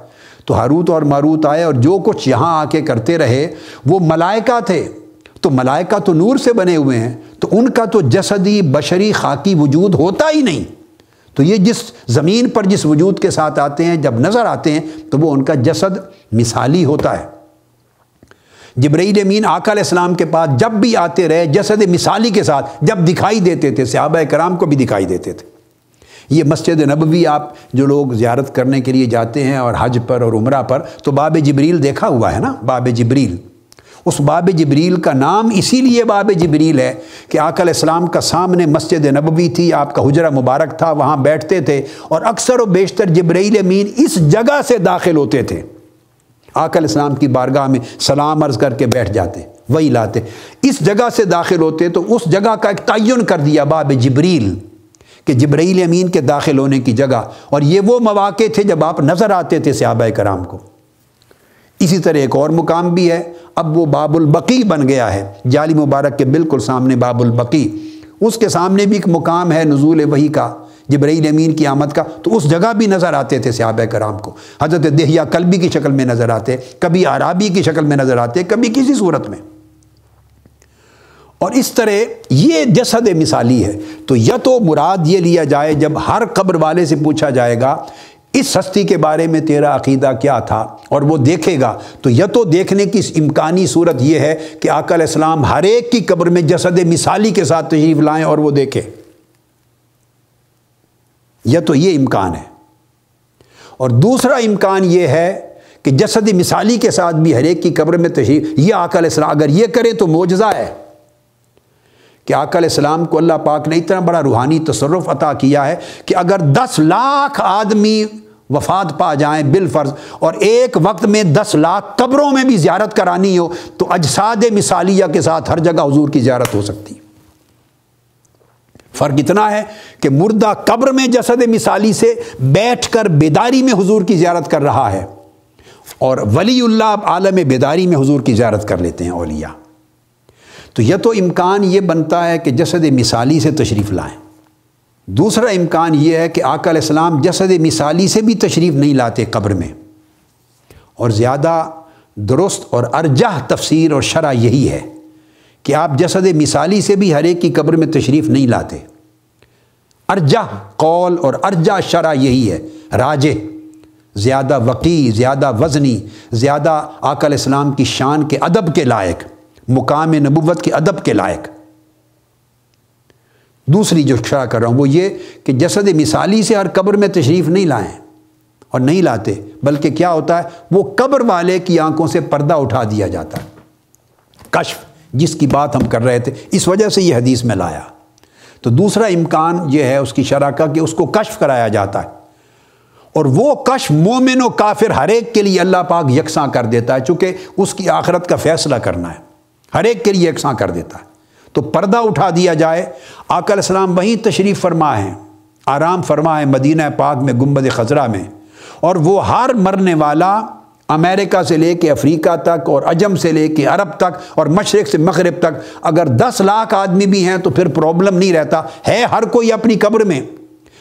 Speaker 1: تو ہاروت اور ماروت آئے اور جو کچھ یہاں آ کے کرتے رہے وہ ملائکہ تھے. تو ملائکہ تو نور سے بنے ہوئے ہیں، تو ان کا تو جسدی بشری خاکی وجود ہوتا ہی نہیں. تو یہ جس زمین پر جس وجود کے ساتھ آتے ہیں، جب نظر آتے ہیں تو وہ ان کا جسد مثالی ہوتا ہے. جبرائیل امین آقا علیہ السلام کے پاس جب بھی آتے رہے جسد مثالی کے ساتھ، جب دکھائی دیتے تھے صحابہ کرام کو بھی دکھائی دیتے تھے. یہ مسجد نبوی آپ جو لوگ زیارت کرنے کے لیے جاتے ہیں اور حج پر اور عمرہ پر، تو باب جبریل دیکھا ہوا ہے نا، باب جبریل. اس باب جبریل کا نام اسی لیے باب جبریل ہے کہ آقا علیہ السلام کا سامنے مسجد نبوی تھی، آپ کا حجرہ مبارک تھا، وہاں بیٹھتے تھے، اور اکثر و بیشتر جبرائیل امین اس جگہ سے داخل ہوتے تھے. آقا علیہ السلام کی بارگاہ میں سلام عرض کر کے بیٹھ جاتے، وہی لاتے، اس جگہ سے داخل ہوتے. تو اس جگہ کا ایک تعین کر دیا باب جبریل کہ جبرائیل امین کے داخل ہونے کی جگہ. اور یہ وہ مواقع تھے جب آپ نظر آتے تھے صحابہ کرام کو. اسی طرح ایک اور مقام بھی ہے، اب وہ باب البقیع بن گیا ہے، جالی مبارک کے بالکل سامنے باب البقیع. اس کے سامنے بھی ایک مقام ہے نزول وحی کا، جبرائیل امین کی آمد کا. تو اس جگہ بھی نظر آتے تھے صحابہ کرام کو. حضرت دہیہ کلبی کی شکل میں نظر آتے، کبھی عرابی کی شکل میں نظر آتے، کبھی کسی صورت میں. اور اس طرح یہ جسد مثالی ہے. تو یا تو مراد یہ لیا جائے جب ہر قبر والے سے پوچھا جائے گا اس ہستی کے بارے میں تیرا عقیدہ کیا تھا، اور وہ دیکھے گا، تو یا تو دیکھنے کی امکانی صورت یہ ہے کہ آقا علیہ السلام ہر ایک کی قبر میں جسد مثالی کے ساتھ تشریف لائیں اور وہ دیکھے، یا تو یہ امکان ہے. اور دوسرا امکان یہ ہے کہ جسد مثالی کے ساتھ بھی ہر ایک کی قبر میں تشریف، یہ آقا علیہ السلام اگر یہ کریں تو معجزہ ہے کہ آقا علیہ السلام کو اللہ پاک نے اتنا بڑا روحانی تصرف عطا کیا ہے کہ اگر 10 لاکھ آدمی وفات پا جائیں بالفرض اور ایک وقت میں 10 لاکھ قبروں میں بھی زیارت کرانی ہو تو اجساد مثالیہ کے ساتھ ہر جگہ حضور کی زیارت ہو سکتی۔ فرق اتنا ہے کہ مردہ قبر میں جسد مثالی سے بیٹھ کر بیداری میں حضور کی زیارت کر رہا ہے، اور ولی اللہ عالم بیداری میں حضور کی زیارت کر لیتے ہیں اولیاء۔ تو یہ تو امکان یہ بنتا ہے کہ جسد مثالی سے تشریف لائیں۔ دوسرا امکان یہ ہے کہ آقا علیہ السلام جسد مثالی سے بھی تشریف نہیں لاتے قبر میں، اور زیادہ درست اور ارجح تفسیر اور شرح یہی ہے کہ آپ جسد مثالی سے بھی ہر ایک کی قبر میں تشریف نہیں لاتے۔ ارجح قول اور ارجح شرح یہی ہے، راجح، زیادہ وقی، زیادہ وزنی، زیادہ آقا علیہ السلام کی شان کے ادب کے لائق، مقام نبوت کے ادب کے لائق۔ دوسری جو شرح کر رہا ہوں وہ یہ کہ جسد مثالی سے ہر قبر میں تشریف نہیں لائیں اور نہیں لاتے، بلکہ کیا ہوتا ہے، وہ قبر والے کی آنکھوں سے پردہ اٹھا دیا جاتا ہے، کشف، جس کی بات ہم کر رہے تھے، اس وجہ سے یہ حدیث میں لایا۔ تو دوسرا امکان یہ ہے اس کی شرح کا کہ اس کو کشف کرایا جاتا ہے، اور وہ کشف مومن و کافر ہر ایک کے لیے اللہ پاک یکساں کر دیتا ہے، چونکہ اس کی آخرت کا فیصلہ کرنا ہے، ہر ایک کے لیے یکساں کر دیتا ہے۔ تو پردہ اٹھا دیا جائے، آقا علیہ السلام وہیں تشریف فرما ہیں، آرام فرما ہے مدینہ پاک میں گنبد خضرا میں، اور وہ ہر مرنے والا امریکہ سے لے کے افریقہ تک اور عجم سے لے کے عرب تک اور مشرق سے مغرب تک، اگر 10 لاکھ آدمی بھی ہیں تو پھر پرابلم نہیں رہتا ہے، ہر کوئی اپنی قبر میں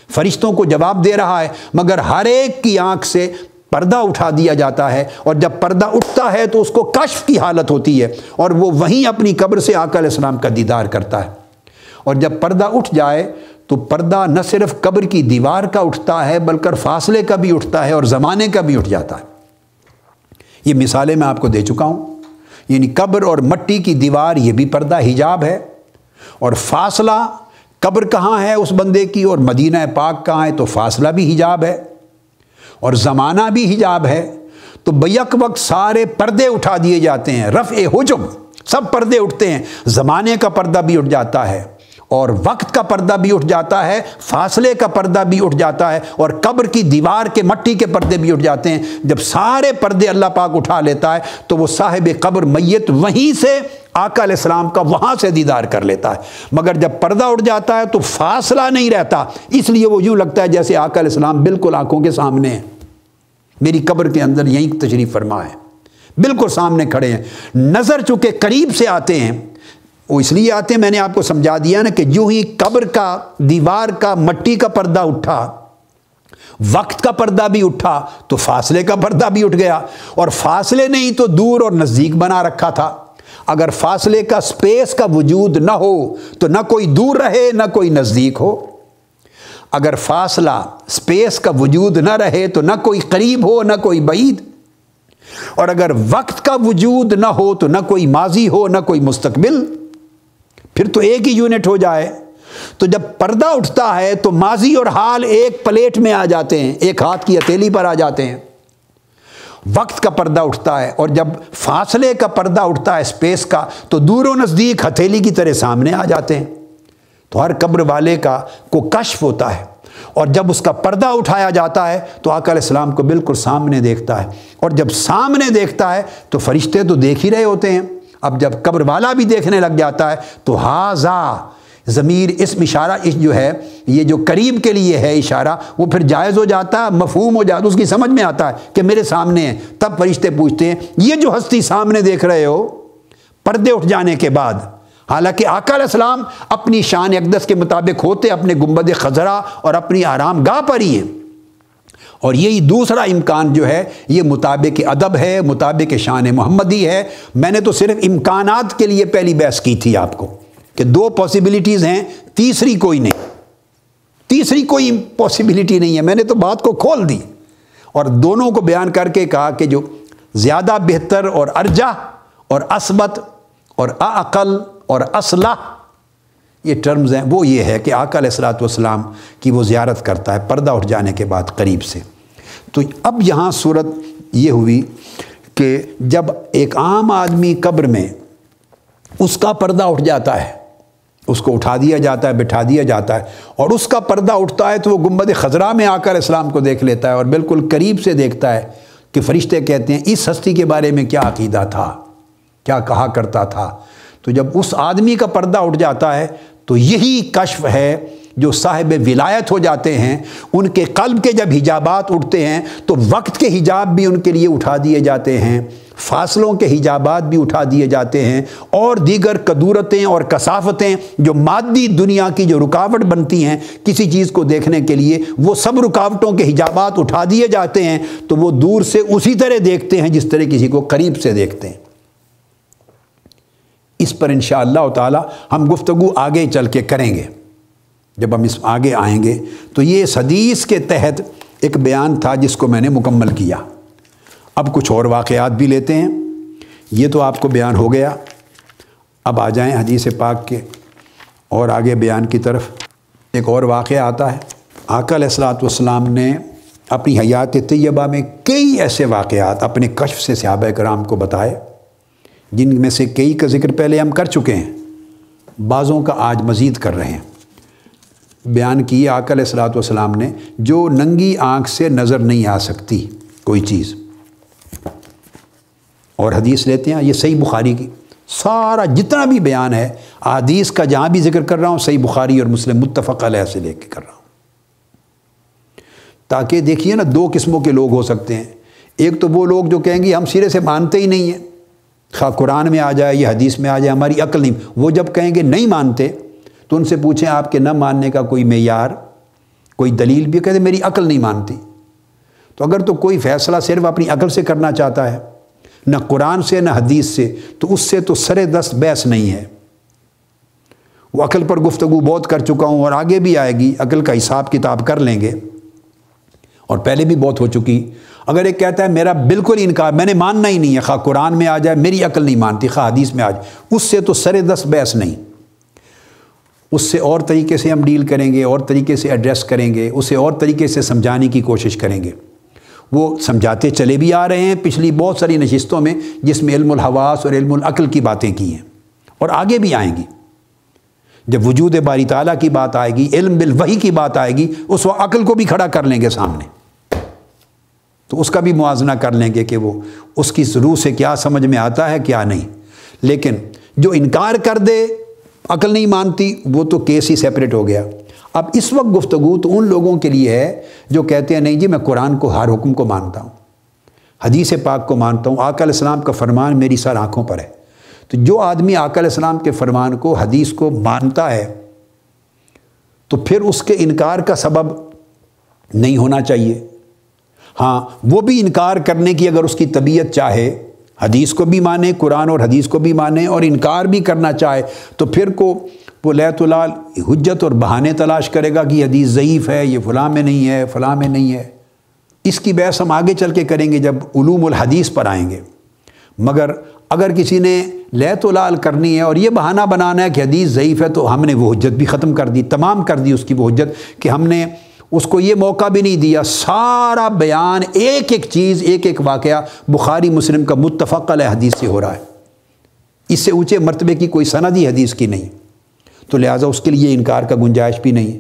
Speaker 1: فرشتوں کو جواب دے رہا ہے، مگر ہر ایک کی آنکھ سے پردہ اٹھا دیا جاتا ہے، اور جب پردہ اٹھتا ہے تو اس کو کشف کی حالت ہوتی ہے، اور وہ وہیں اپنی قبر سے آقا علیہ السلام کا دیدار کرتا ہے۔ اور جب پردہ اٹھ جائے تو پردہ نہ صرف قبر کی دیوار کا اٹھتا ہے بلکہ فاصلے کا بھی اٹھتا ہے اور زمانے کا بھی اٹھ جاتا ہے۔ یہ مثالیں میں آپ کو دے چکا ہوں، یعنی قبر اور مٹی کی دیوار یہ بھی پردہ حجاب ہے، اور فاصلہ قبر کہاں ہے اس بندے کی اور مدینہ پاک کہاں ہے تو فاصلہ بھی حجاب ہے، اور زمانہ بھی حجاب ہے۔ تو بیک وقت سارے پردے اٹھا دیے جاتے ہیں، رفع حجب، سب پردے اٹھتے ہیں، زمانے کا پردہ بھی اٹھ جاتا ہے، اور وقت کا پردہ بھی اٹھ جاتا ہے، فاصلے کا پردہ بھی اٹھ جاتا ہے، اور قبر کی دیوار کے مٹی کے پردے بھی اٹھ جاتے ہیں۔ جب سارے پردے اللہ پاک اٹھا لیتا ہے تو وہ صاحب قبر میت وہیں سے آقا علیہ السلام کا وہاں سے دیدار کر لیتا ہے، مگر جب پردہ اٹھ جاتا ہے تو فاصلہ نہیں رہتا، اس لیے وہ یوں لگتا ہے جیسے آقا علیہ السلام بالکل آنکھوں کے سامنے ہیں، میری قبر کے اندر یہیں تشریف فرما ہے، بالکل سامنے کھڑے ہیں۔ نظر چونکہ قریب سے آتے ہیں، وہ اس لیے آتے ہیں، میں نے آپ کو سمجھا دیا نا کہ جو ہی قبر کا، دیوار کا، مٹی کا پردہ اٹھا، وقت کا پردہ بھی اٹھا تو فاصلے کا پردہ بھی اٹھ گیا، اور فاصلے نہیں تو دور اور نزدیک بنا رکھا تھا۔ اگر فاصلے کا سپیس کا وجود نہ ہو تو نہ کوئی دور رہے نہ کوئی نزدیک ہو، اگر فاصلہ سپیس کا وجود نہ رہے تو نہ کوئی قریب ہو نہ کوئی بعید، اور اگر وقت کا وجود نہ ہو تو نہ کوئی ماضی ہو نہ کوئی مستقبل، پھر تو ایک ہی یونٹ ہو جائے۔ تو جب پردہ اٹھتا ہے تو ماضی اور حال ایک پلیٹ میں آ جاتے ہیں، ایک ہاتھ کی ہتھیلی پر آ جاتے ہیں۔ وقت کا پردہ اٹھتا ہے، اور جب فاصلے کا پردہ اٹھتا ہے اسپیس کا تو دور و نزدیک ہتھیلی کی طرح سامنے آ جاتے ہیں۔ تو ہر قبر والے کو کشف ہوتا ہے، اور جب اس کا پردہ اٹھایا جاتا ہے تو آقا علیہ السلام کو بالکل سامنے دیکھتا ہے، اور جب سامنے دیکھتا ہے تو فرشتے تو دیکھ ہی رہے ہوتے ہیں، اب جب قبر والا بھی دیکھنے لگ جاتا ہے تو ہاذا ضمیر اسم اشارہ جو ہے، یہ جو قریب کے لیے ہے اشارہ، وہ پھر جائز ہو جاتا ہے، مفہوم ہو جاتا ہے، اس کی سمجھ میں آتا ہے کہ میرے سامنے ہے۔ تب فرشتے پوچھتے ہیں یہ جو ہستی سامنے دیکھ رہے ہو پردے اٹھ جانے کے بعد، حالانکہ آقا علیہ السلام اپنی شان اقدس کے مطابق ہوتے اپنے گنبد خضرا اور اپنی آرام گاہ پر ہی ہیں، اور یہی دوسرا امکان جو ہے یہ مطابق ادب ہے، مطابق شان محمدی ہے۔ میں نے تو صرف امکانات کے لیے پہلی بحث کی تھی آپ کو کہ 2 پاسبلٹیز ہیں، تیسری کوئی نہیں، تیسری کوئی پاسبلٹی نہیں ہے۔ میں نے تو بات کو کھول دی اور دونوں کو بیان کر کے کہا کہ جو زیادہ بہتر اور ارجح اور اثبت اور اعقل اور اصلح یہ ٹرمز ہیں، وہ یہ ہے کہ آقا علیہ الصلوۃ والسلام کی وہ زیارت کرتا ہے پردہ اٹھ جانے کے بعد قریب سے۔ تو اب یہاں صورت یہ ہوئی کہ جب ایک عام آدمی قبر میں اس کا پردہ اٹھ جاتا ہے، اس کو اٹھا دیا جاتا ہے، بٹھا دیا جاتا ہے، اور اس کا پردہ اٹھتا ہے تو وہ گنبد خضراء میں آ کر اسلام کو دیکھ لیتا ہے اور بالکل قریب سے دیکھتا ہے کہ فرشتے کہتے ہیں اس ہستی کے بارے میں کیا عقیدہ تھا، کیا کہا کرتا تھا۔ تو جب اس آدمی کا پردہ اٹھ جاتا ہے تو یہی کشف ہے جو صاحب ولایت ہو جاتے ہیں، ان کے قلب کے جب حجابات اٹھتے ہیں تو وقت کے حجاب بھی ان کے لیے اٹھا دیے جاتے ہیں، فاصلوں کے حجابات بھی اٹھا دیے جاتے ہیں، اور دیگر قدورتیں اور کثافتیں جو مادی دنیا کی جو رکاوٹ بنتی ہیں کسی چیز کو دیکھنے کے لیے، وہ سب رکاوٹوں کے حجابات اٹھا دیے جاتے ہیں، تو وہ دور سے اسی طرح دیکھتے ہیں جس طرح کسی کو قریب سے دیکھتے ہیں۔ اس پر انشاءاللہ تعالی ہم گفتگو آگے چل کے کریں گے، جب ہم اس آگے آئیں گے۔ تو یہ اس حدیث کے تحت ایک بیان تھا جس کو میں نے مکمل کیا۔ اب کچھ اور واقعات بھی لیتے ہیں، یہ تو آپ کو بیان ہو گیا۔ اب آ جائیں حدیث پاک کے اور آگے بیان کی طرف۔ ایک اور واقعہ آتا ہے، آقا علیہ الصلوۃ والسلام نے اپنی حیات طیبہ میں کئی ایسے واقعات اپنے کشف سے صحابہ کرام کو بتائے، جن میں سے کئی کا ذکر پہلے ہم کر چکے ہیں، بعضوں کا آج مزید کر رہے ہیں۔ بیان کی آقا علیہ الصلوۃ والسلام نے جو ننگی آنکھ سے نظر نہیں آ سکتی کوئی چیز، اور حدیث لیتے ہیں یہ صحیح بخاری کی، سارا جتنا بھی بیان ہے حدیث کا جہاں بھی ذکر کر رہا ہوں صحیح بخاری اور مسلم متفق علیہ سے لے کے کر رہا ہوں، تاکہ دیکھیے نا دو قسموں کے لوگ ہو سکتے ہیں۔ ایک تو وہ لوگ جو کہیں گے ہم سرے سے مانتے ہی نہیں ہیں، خواہ قرآن میں آ جائے یا حدیث میں آ جائے ہماری عقل نہیں، وہ جب کہیں گے نہیں مانتے تو ان سے پوچھیں آپ کے نہ ماننے کا کوئی معیار، کوئی دلیل بھی، کہتے میری عقل نہیں مانتی۔ تو اگر تو کوئی فیصلہ صرف اپنی عقل سے کرنا چاہتا ہے، نہ قرآن سے نہ حدیث سے، تو اس سے تو سر دست بحث نہیں ہے۔ وہ عقل پر گفتگو بہت کر چکا ہوں اور آگے بھی آئے گی، عقل کا حساب کتاب کر لیں گے، اور پہلے بھی بہت ہو چکی۔ اگر ایک کہتا ہے میرا بالکل انکار، میں نے ماننا ہی نہیں ہے، خواہ قرآن میں آ جائے میری عقل نہیں مانتی، خواہ حدیث میں آ جائے، اس سے تو سر دست بحث نہیں۔ اس سے اور طریقے سے ہم ڈیل کریں گے، اور طریقے سے ایڈریس کریں گے، اسے اور طریقے سے سمجھانے کی کوشش کریں گے۔ وہ سمجھاتے چلے بھی آ رہے ہیں پچھلی بہت ساری نشستوں میں، جس میں علم الحواس اور علم العقل کی باتیں کی ہیں، اور آگے بھی آئیں گی۔ جب وجود باری تعالیٰ کی بات آئے گی، علم بالوحی کی بات آئے گی، اس وقت عقل کو بھی کھڑا کر لیں گے سامنے، تو اس کا بھی موازنہ کر لیں گے کہ وہ اس کی روح سے کیا سمجھ میں آتا ہے کیا نہیں۔ لیکن جو انکار کر دے عقل نہیں مانتی، وہ تو کیس ہی سیپریٹ ہو گیا۔ اب اس وقت گفتگو تو ان لوگوں کے لیے ہے جو کہتے ہیں نہیں جی میں قرآن کو ہر حکم کو مانتا ہوں، حدیث پاک کو مانتا ہوں، آقا علیہ السلام کا فرمان میری سر آنکھوں پر ہے۔ تو جو آدمی آقا علیہ السلام کے فرمان کو، حدیث کو مانتا ہے، تو پھر اس کے انکار کا سبب نہیں ہونا چاہیے۔ ہاں وہ بھی انکار کرنے کی اگر اس کی طبیعت چاہے، حدیث کو بھی مانے، قرآن اور حدیث کو بھی مانے، اور انکار بھی کرنا چاہے، تو پھر کو وہ لیت الال حجت اور بہانے تلاش کرے گا کہ حدیث ضعیف ہے، یہ فلاں میں نہیں ہے، فلاں میں نہیں ہے۔ اس کی بحث ہم آگے چل کے کریں گے جب علوم الحدیث پر آئیں گے۔ مگر اگر کسی نے لیت الال کرنی ہے اور یہ بہانہ بنانا ہے کہ حدیث ضعیف ہے، تو ہم نے وہ حجت بھی ختم کر دی، تمام کر دی اس کی وہ حجت، کہ ہم نے اس کو یہ موقع بھی نہیں دیا۔ سارا بیان، ایک ایک چیز، ایک ایک واقعہ بخاری مسلم کا متفق علیہ حدیث سے ہو رہا ہے، اس سے اونچے مرتبے کی کوئی سندی حدیث کی نہیں، تو لہٰذا اس کے لیے انکار کا گنجائش بھی نہیں ہے۔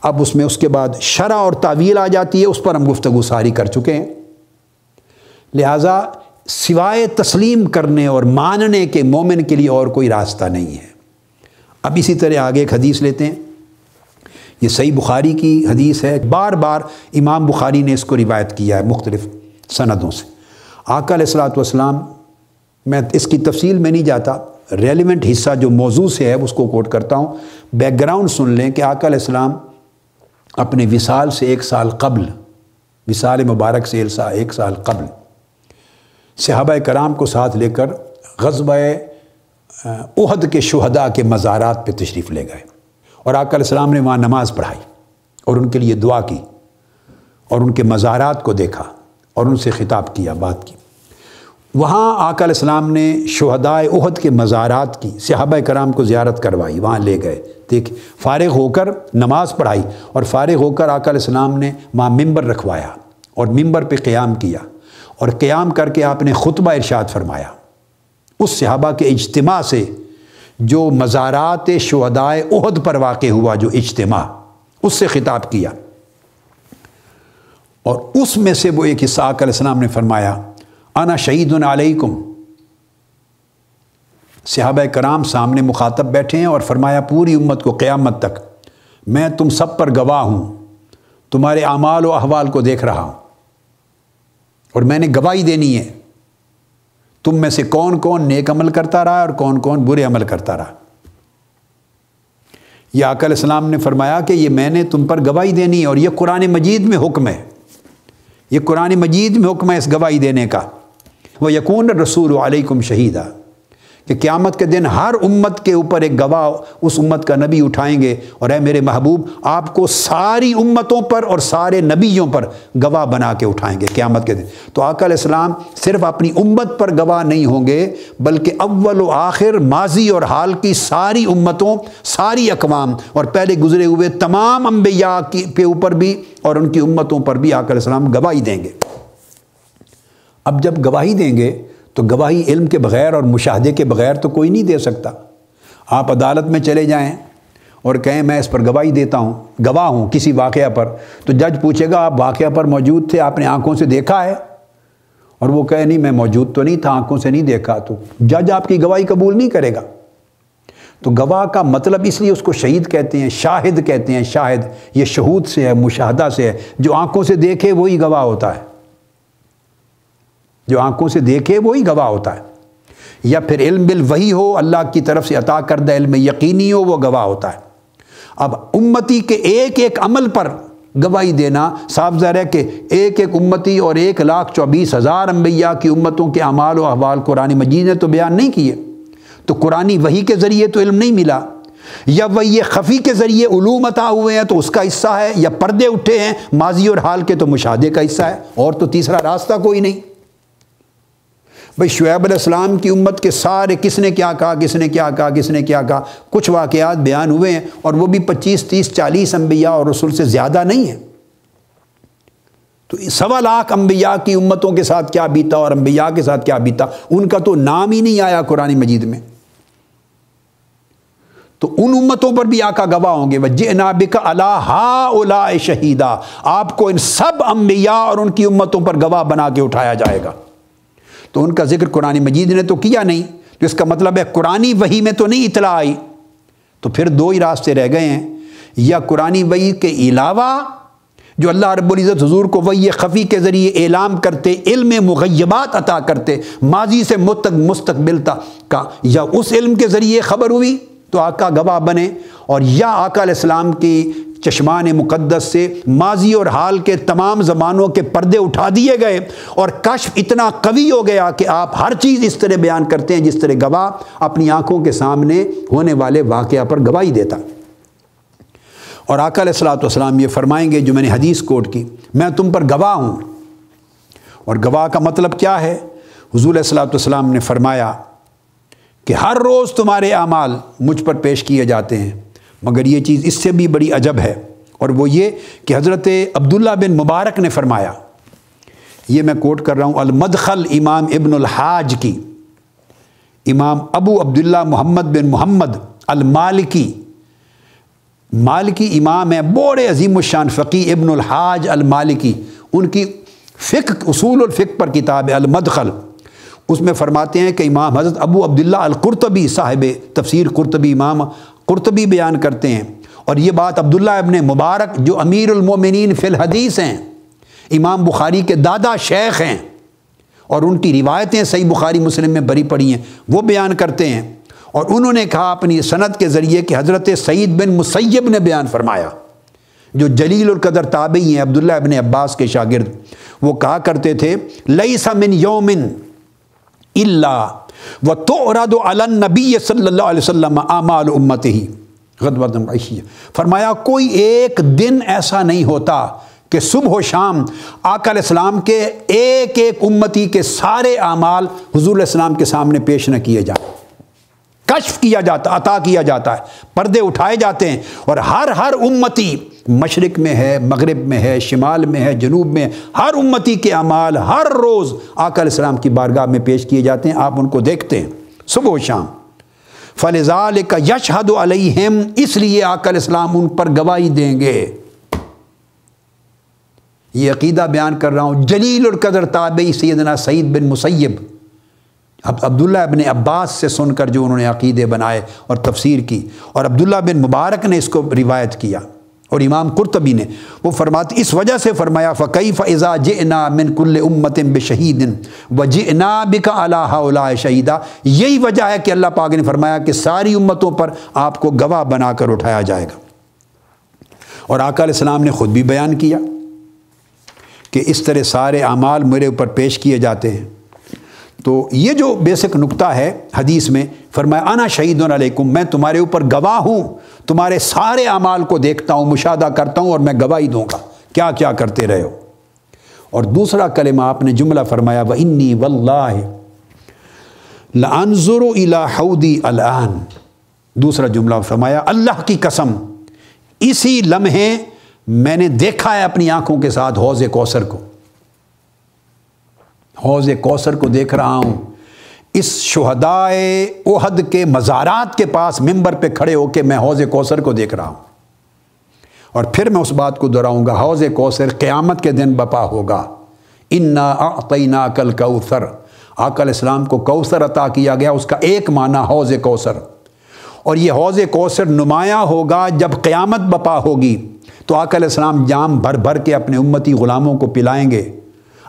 Speaker 1: اب اس میں اس کے بعد شرع اور تعویل آ جاتی ہے، اس پر ہم گفتگو ساری کر چکے ہیں۔ لہٰذا سوائے تسلیم کرنے اور ماننے کے مومن کے لیے اور کوئی راستہ نہیں ہے۔ اب اسی طرح آگے ایک حدیث لیتے ہیں، یہ صحیح بخاری کی حدیث ہے، بار بار امام بخاری نے اس کو روایت کیا ہے مختلف سندوں سے۔ آقا علیہ الصلوۃ والسلام، میں اس کی تفصیل میں نہیں جاتا، ریلیونٹ حصہ جو موضوع سے ہے اس کو کوٹ کرتا ہوں، بیک گراؤنڈ سن لیں کہ آقا علیہ السلام اپنے وصال سے 1 سال قبل، وصال مبارک سے 1 سال قبل، صحابہ کرام کو ساتھ لے کر غزوہ احد کے شہداء کے مزارات پہ تشریف لے گئے، اور آقا علیہ السلام نے وہاں نماز پڑھائی اور ان کے لیے دعا کی، اور ان کے مزارات کو دیکھا اور ان سے خطاب کیا، بات کی۔ وہاں آقا علیہ السلام نے شہداء احد کے مزارات کی صحابہ کرام کو زیارت کروائی، وہاں لے گئے، دیکھ فارغ ہو کر نماز پڑھائی، اور فارغ ہو کر آقا علیہ السلام نے وہاں ممبر رکھوایا، اور منبر پہ قیام کیا، اور قیام کر کے آپ نے خطبہ ارشاد فرمایا، اس صحابہ کے اجتماع سے جو مزارات شہدائے احد پر واقع ہوا، جو اجتماع، اس سے خطاب کیا، اور اس میں سے وہ ایک حصہ آقا علیہ السلام نے فرمایا انا شہید علیکم۔ صحابہ کرام سامنے مخاطب بیٹھے ہیں، اور فرمایا پوری امت کو قیامت تک میں تم سب پر گواہ ہوں، تمہارے اعمال و احوال کو دیکھ رہا ہوں، اور میں نے گواہی دینی ہے تم میں سے کون کون نیک عمل کرتا رہا اور کون کون برے عمل کرتا رہا۔ یہ آقا علیہ السلام نے فرمایا کہ یہ میں نے تم پر گواہی دینی ہے، اور یہ قرآن مجید میں حکم ہے، یہ قرآن مجید میں حکم ہے اس گواہی دینے کا۔ وَيَكُونَ الرَّسُولُ عَلَيْكُمْ شَهِيدًا، کہ قیامت کے دن ہر امت کے اوپر ایک گواہ اس امت کا نبی اٹھائیں گے، اور اے میرے محبوب آپ کو ساری امتوں پر اور سارے نبیوں پر گواہ بنا کے اٹھائیں گے قیامت کے دن۔ تو آقا علیہ السلام صرف اپنی امت پر گواہ نہیں ہوں گے، بلکہ اول و آخر، ماضی اور حال کی ساری امتوں، ساری اقوام اور پہلے گزرے ہوئے تمام انبیاء کے اوپر بھی اور ان کی امتوں پر بھی آقا علیہ السلام گواہی دیں گے۔ اب جب گواہی دیں گے تو گواہی علم کے بغیر اور مشاہدے کے بغیر تو کوئی نہیں دے سکتا۔ آپ عدالت میں چلے جائیں اور کہیں میں اس پر گواہی دیتا ہوں، گواہ ہوں کسی واقعہ پر، تو جج پوچھے گا آپ واقعہ پر موجود تھے، آپ نے آنکھوں سے دیکھا ہے؟ اور وہ کہے نہیں میں موجود تو نہیں تھا، آنکھوں سے نہیں دیکھا، تو جج آپ کی گواہی قبول نہیں کرے گا۔ تو گواہ کا مطلب اس لیے اس کو شہید کہتے ہیں، شاہد کہتے ہیں۔ شاہد یہ شہود سے ہے، مشاہدہ سے ہے، جو آنکھوں سے دیکھے وہی گواہ ہوتا ہے، جو آنکھوں سے دیکھے وہی گواہ ہوتا ہے۔ یا پھر علم بالوحی ہو، اللہ کی طرف سے عطا کردہ علم یقینی ہو، وہ گواہ ہوتا ہے۔ اب امتی کے ایک ایک عمل پر گواہی دینا صاف ظاہر ہے کہ ایک ایک امتی اور 1,24,000 انبیاء کی امتوں کے اعمال و احوال قرآن مجید نے تو بیان نہیں کیے، تو قرآنی وحی کے ذریعے تو علم نہیں ملا، یا وحی خفی کے ذریعے علوم عطا ہوئے ہیں تو اس کا حصہ ہے، یا پردے اٹھے ہیں ماضی اور حال کے تو مشاہدے کا حصہ ہے، اور تو تیسرا راستہ کوئی نہیں۔ بھئی شعیب علیہ السلام کی امت کے سارے کس نے کیا کہا، کس نے کیا کہا، کس نے کیا کہا، کچھ واقعات بیان ہوئے ہیں، اور وہ بھی 25، 30، 40 انبیاء اور رسول سے زیادہ نہیں ہیں۔ تو 1.25 لاکھ انبیاء کی امتوں کے ساتھ کیا بیتا اور انبیاء کے ساتھ کیا بیتا، ان کا تو نام ہی نہیں آیا قرآن مجید میں۔ تو ان امتوں پر بھی آقا گواہ ہوں گے، وَجِئْنَا بِكَ عَلَىٰ هَٰؤُلَاءِ شَهِيدًا، آپ کو ان سب انبیاء اور ان کی امتوں پر گواہ بنا کے اٹھایا جائے گا۔ تو ان کا ذکر قرآن مجید نے تو کیا نہیں، تو اس کا مطلب ہے قرآنی وحی میں تو نہیں اطلاع آئی۔ تو پھر دو ہی راستے رہ گئے ہیں، یا قرآنی وحی کے علاوہ جو اللہ رب العزت حضور کو وحی خفی کے ذریعے اعلام کرتے، علم مغیبات عطا کرتے، ماضی سے مستقبل کا، یا اس علم کے ذریعے خبر ہوئی تو آقا گواہ بنے، اور یا آقا علیہ السلام کی چشمان مقدس سے ماضی اور حال کے تمام زمانوں کے پردے اٹھا دیے گئے، اور کشف اتنا قوی ہو گیا کہ آپ ہر چیز اس طرح بیان کرتے ہیں جس طرح گواہ اپنی آنکھوں کے سامنے ہونے والے واقعہ پر گواہی دیتا۔ اور آقا علیہ الصلوۃ والسلام یہ فرمائیں گے جو میں نے حدیث کوٹ کی، میں تم پر گواہ ہوں۔ اور گواہ کا مطلب کیا ہے؟ حضور علیہ الصلوۃ والسلام نے فرمایا کہ ہر روز تمہارے اعمال مجھ پر پیش کیے جاتے ہیں، مگر یہ چیز اس سے بھی بڑی عجب ہے، اور وہ یہ کہ حضرت عبداللہ بن مبارک نے فرمایا، یہ میں کوٹ کر رہا ہوں، المدخل امام ابن الحاج کی، امام ابو عبداللہ محمد بن محمد المالکی، مالکی امام ہے، بڑے عظیم الشان فقی ابن الحاج المالکی، ان کی فقہ اصول الفقہ پر کتاب ہے المدخل، اس میں فرماتے ہیں کہ امام حضرت ابو عبداللہ القرطبی صاحب تفسیر قرطبی، امام قرطبی بیان کرتے ہیں، اور یہ بات عبداللہ ابن مبارک جو امیر المومنین فی الحدیث ہیں، امام بخاری کے دادا شیخ ہیں، اور ان کی روایتیں صحیح بخاری مسلم میں بری پڑی ہیں، وہ بیان کرتے ہیں، اور انہوں نے کہا اپنی سند کے ذریعے کہ حضرت سعید بن مسیب نے بیان فرمایا، جو جلیل القدر تابعی ہیں، عبداللہ ابن عباس کے شاگرد، وہ کہا کرتے تھے لیس من یوم الا وتعرض علی النبی صلی اللہ علیہ وسلم اعمال امتہ غدوۃ عشیہ، فرمایا کوئی ایک دن ایسا نہیں ہوتا کہ صبح و شام آقا علیہ السلام کے ایک ایک امتی کے سارے اعمال حضور علیہ السلام کے سامنے پیش نہ کیے جائیں، کشف کیا جاتا، عطا کیا جاتا ہے، پردے اٹھائے جاتے ہیں، اور ہر امتی مشرق میں ہے، مغرب میں ہے، شمال میں ہے، جنوب میں ہے، ہر امتی کے اعمال ہر روز آقا علیہ السلام کی بارگاہ میں پیش کیے جاتے ہیں، آپ ان کو دیکھتے ہیں صبح و شام۔ فَلِذَٰلِكَ يَشْهَدُ عَلَيْهِمْ، اس لیے آقا علیہ السلام ان پر گواہی دیں گے۔ یہ عقیدہ بیان کر رہا ہوں، جلیل القدر تابعی سیدنا سعید بن مسیب، عبداللہ ابن عباس سے سن کر جو انہوں نے عقیدے بنائے اور تفسیر کی، اور عبداللہ بن مبارک نے اس کو روایت کیا، اور امام قرطبی نے، وہ فرماتے اس وجہ سے فرمایا فَكَيْفَ إِذَا جِئْنَا مِن كُلِّ أُمَّةٍ بِشَهِيدٍ وَجِئْنَا بِكَ عَلَىٰ هَؤُلَاءِ شَهِيدًا، یہی وجہ ہے کہ اللہ پاک نے فرمایا کہ ساری امتوں پر آپ کو گواہ بنا کر اٹھایا جائے گا۔ اور آقا علیہ السلام نے خود بھی بیان کیا کہ اس طرح سارے اعمال میرے اوپر پیش کیے جاتے ہیں۔ تو یہ جو بیسک نقطہ ہے حدیث میں، فرمایا انا شہید علیکم، میں تمہارے اوپر گواہ ہوں، تمہارے سارے اعمال کو دیکھتا ہوں، مشاہدہ کرتا ہوں، اور میں گواہی دوں گا کیا کیا کرتے رہے ہو۔ اور دوسرا کلمہ آپ نے جملہ فرمایا وَإِنِّي وَاللَّهِ لَأَنظُرُ إِلَىٰ حَوْضِي الْآن، دوسرا جملہ فرمایا اللہ کی قسم اسی لمحے میں نے دیکھا ہے اپنی آنکھوں کے ساتھ حوض کوثر کو، حوض کوثر کو دیکھ رہا ہوں، اس شہدائے احد کے مزارات کے پاس ممبر پہ کھڑے ہو کے میں حوض کوثر کو دیکھ رہا ہوں۔ اور پھر میں اس بات کو دہراؤں گا، حوض کوثر قیامت کے دن بپا ہوگا۔ انا اعطیناک الکوثر، آقا علیہ السلام کو کوثر عطا کیا گیا، اس کا ایک معنی حوض کوثر، اور یہ حوض کوثر نمایاں ہوگا جب قیامت بپا ہوگی، تو آقا علیہ السلام جام بھر بھر کے اپنے امتی غلاموں کو پلائیں گے۔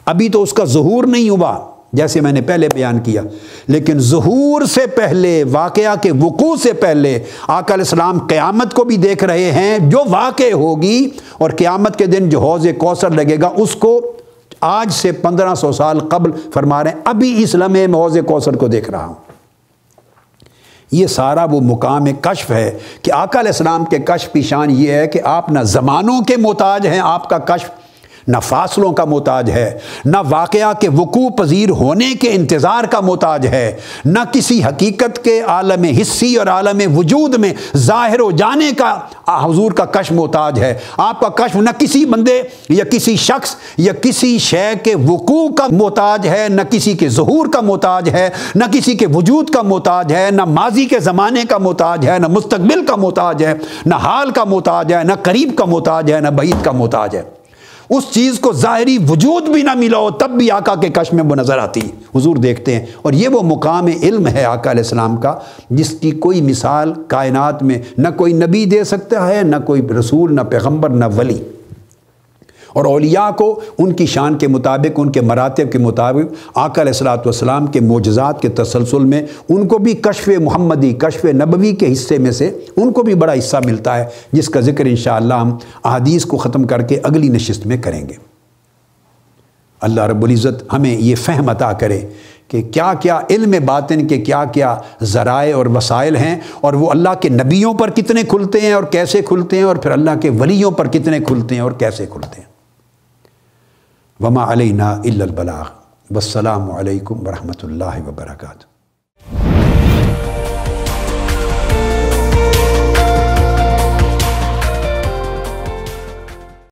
Speaker 1: ابھی تو اس کا ظہور نہیں ہوا جیسے میں نے پہلے بیان کیا، لیکن ظہور سے پہلے، واقعہ کے وقوع سے پہلے آقا علیہ السلام قیامت کو بھی دیکھ رہے ہیں جو واقع ہوگی، اور قیامت کے دن جو حوض کوثر لگے گا اس کو آج سے 1500 سال قبل فرما رہے ہیں ابھی اس لمحے میں حوض کوثر کو دیکھ رہا ہوں۔ یہ سارا وہ مقام کشف ہے کہ آقا علیہ السلام کے کشف کی شان یہ ہے کہ آپ نہ زمانوں کے محتاج ہیں، آپ کا کشف نہ فاصلوں کا محتاج ہے، نہ واقعہ کے وقوع پذیر ہونے کے انتظار کا محتاج ہے، نہ کسی حقیقت کے عالم حسی اور عالم وجود میں ظاہر ہو جانے کا حضور کا کشف محتاج ہے۔ آپ کا کشف نہ کسی بندے یا کسی شخص یا کسی شے کے وقوع کا محتاج ہے، نہ کسی کے ظہور کا محتاج ہے، نہ کسی کے وجود کا محتاج ہے، نہ ماضی کے زمانے کا محتاج ہے، نہ مستقبل کا محتاج ہے، نہ حال کا محتاج ہے، نہ قریب کا محتاج ہے، نہ بعید کا محتاج ہے۔ اس چیز کو ظاہری وجود بھی نہ ملا ہو تب بھی آقا کے کشف میں وہ نظر آتی ہے، حضور دیکھتے ہیں۔ اور یہ وہ مقام علم ہے آقا علیہ السلام کا جس کی کوئی مثال کائنات میں نہ کوئی نبی دے سکتا ہے، نہ کوئی رسول، نہ پیغمبر، نہ ولی۔ اور اولیاء کو ان کی شان کے مطابق، ان کے مراتب کے مطابق آقا علیہ السلام کے معجزات کے تسلسل میں ان کو بھی کشف محمدی، کشف نبوی کے حصے میں سے ان کو بھی بڑا حصہ ملتا ہے، جس کا ذکر انشاءاللہ ہم احادیث کو ختم کر کے اگلی نشست میں کریں گے۔ اللہ رب العزت ہمیں یہ فہم عطا کرے کہ کیا کیا علم باطن کے کیا کیا ذرائع اور وسائل ہیں، اور وہ اللہ کے نبیوں پر کتنے کھلتے ہیں اور کیسے کھلتے ہیں، اور پھر اللہ کے ولیوں پر کتنے کھلتے ہیں اور کیسے کھلتے ہیں۔ وما علینا الا البلاغ، والسلام علیکم ورحمۃ اللہ وبرکاتہ۔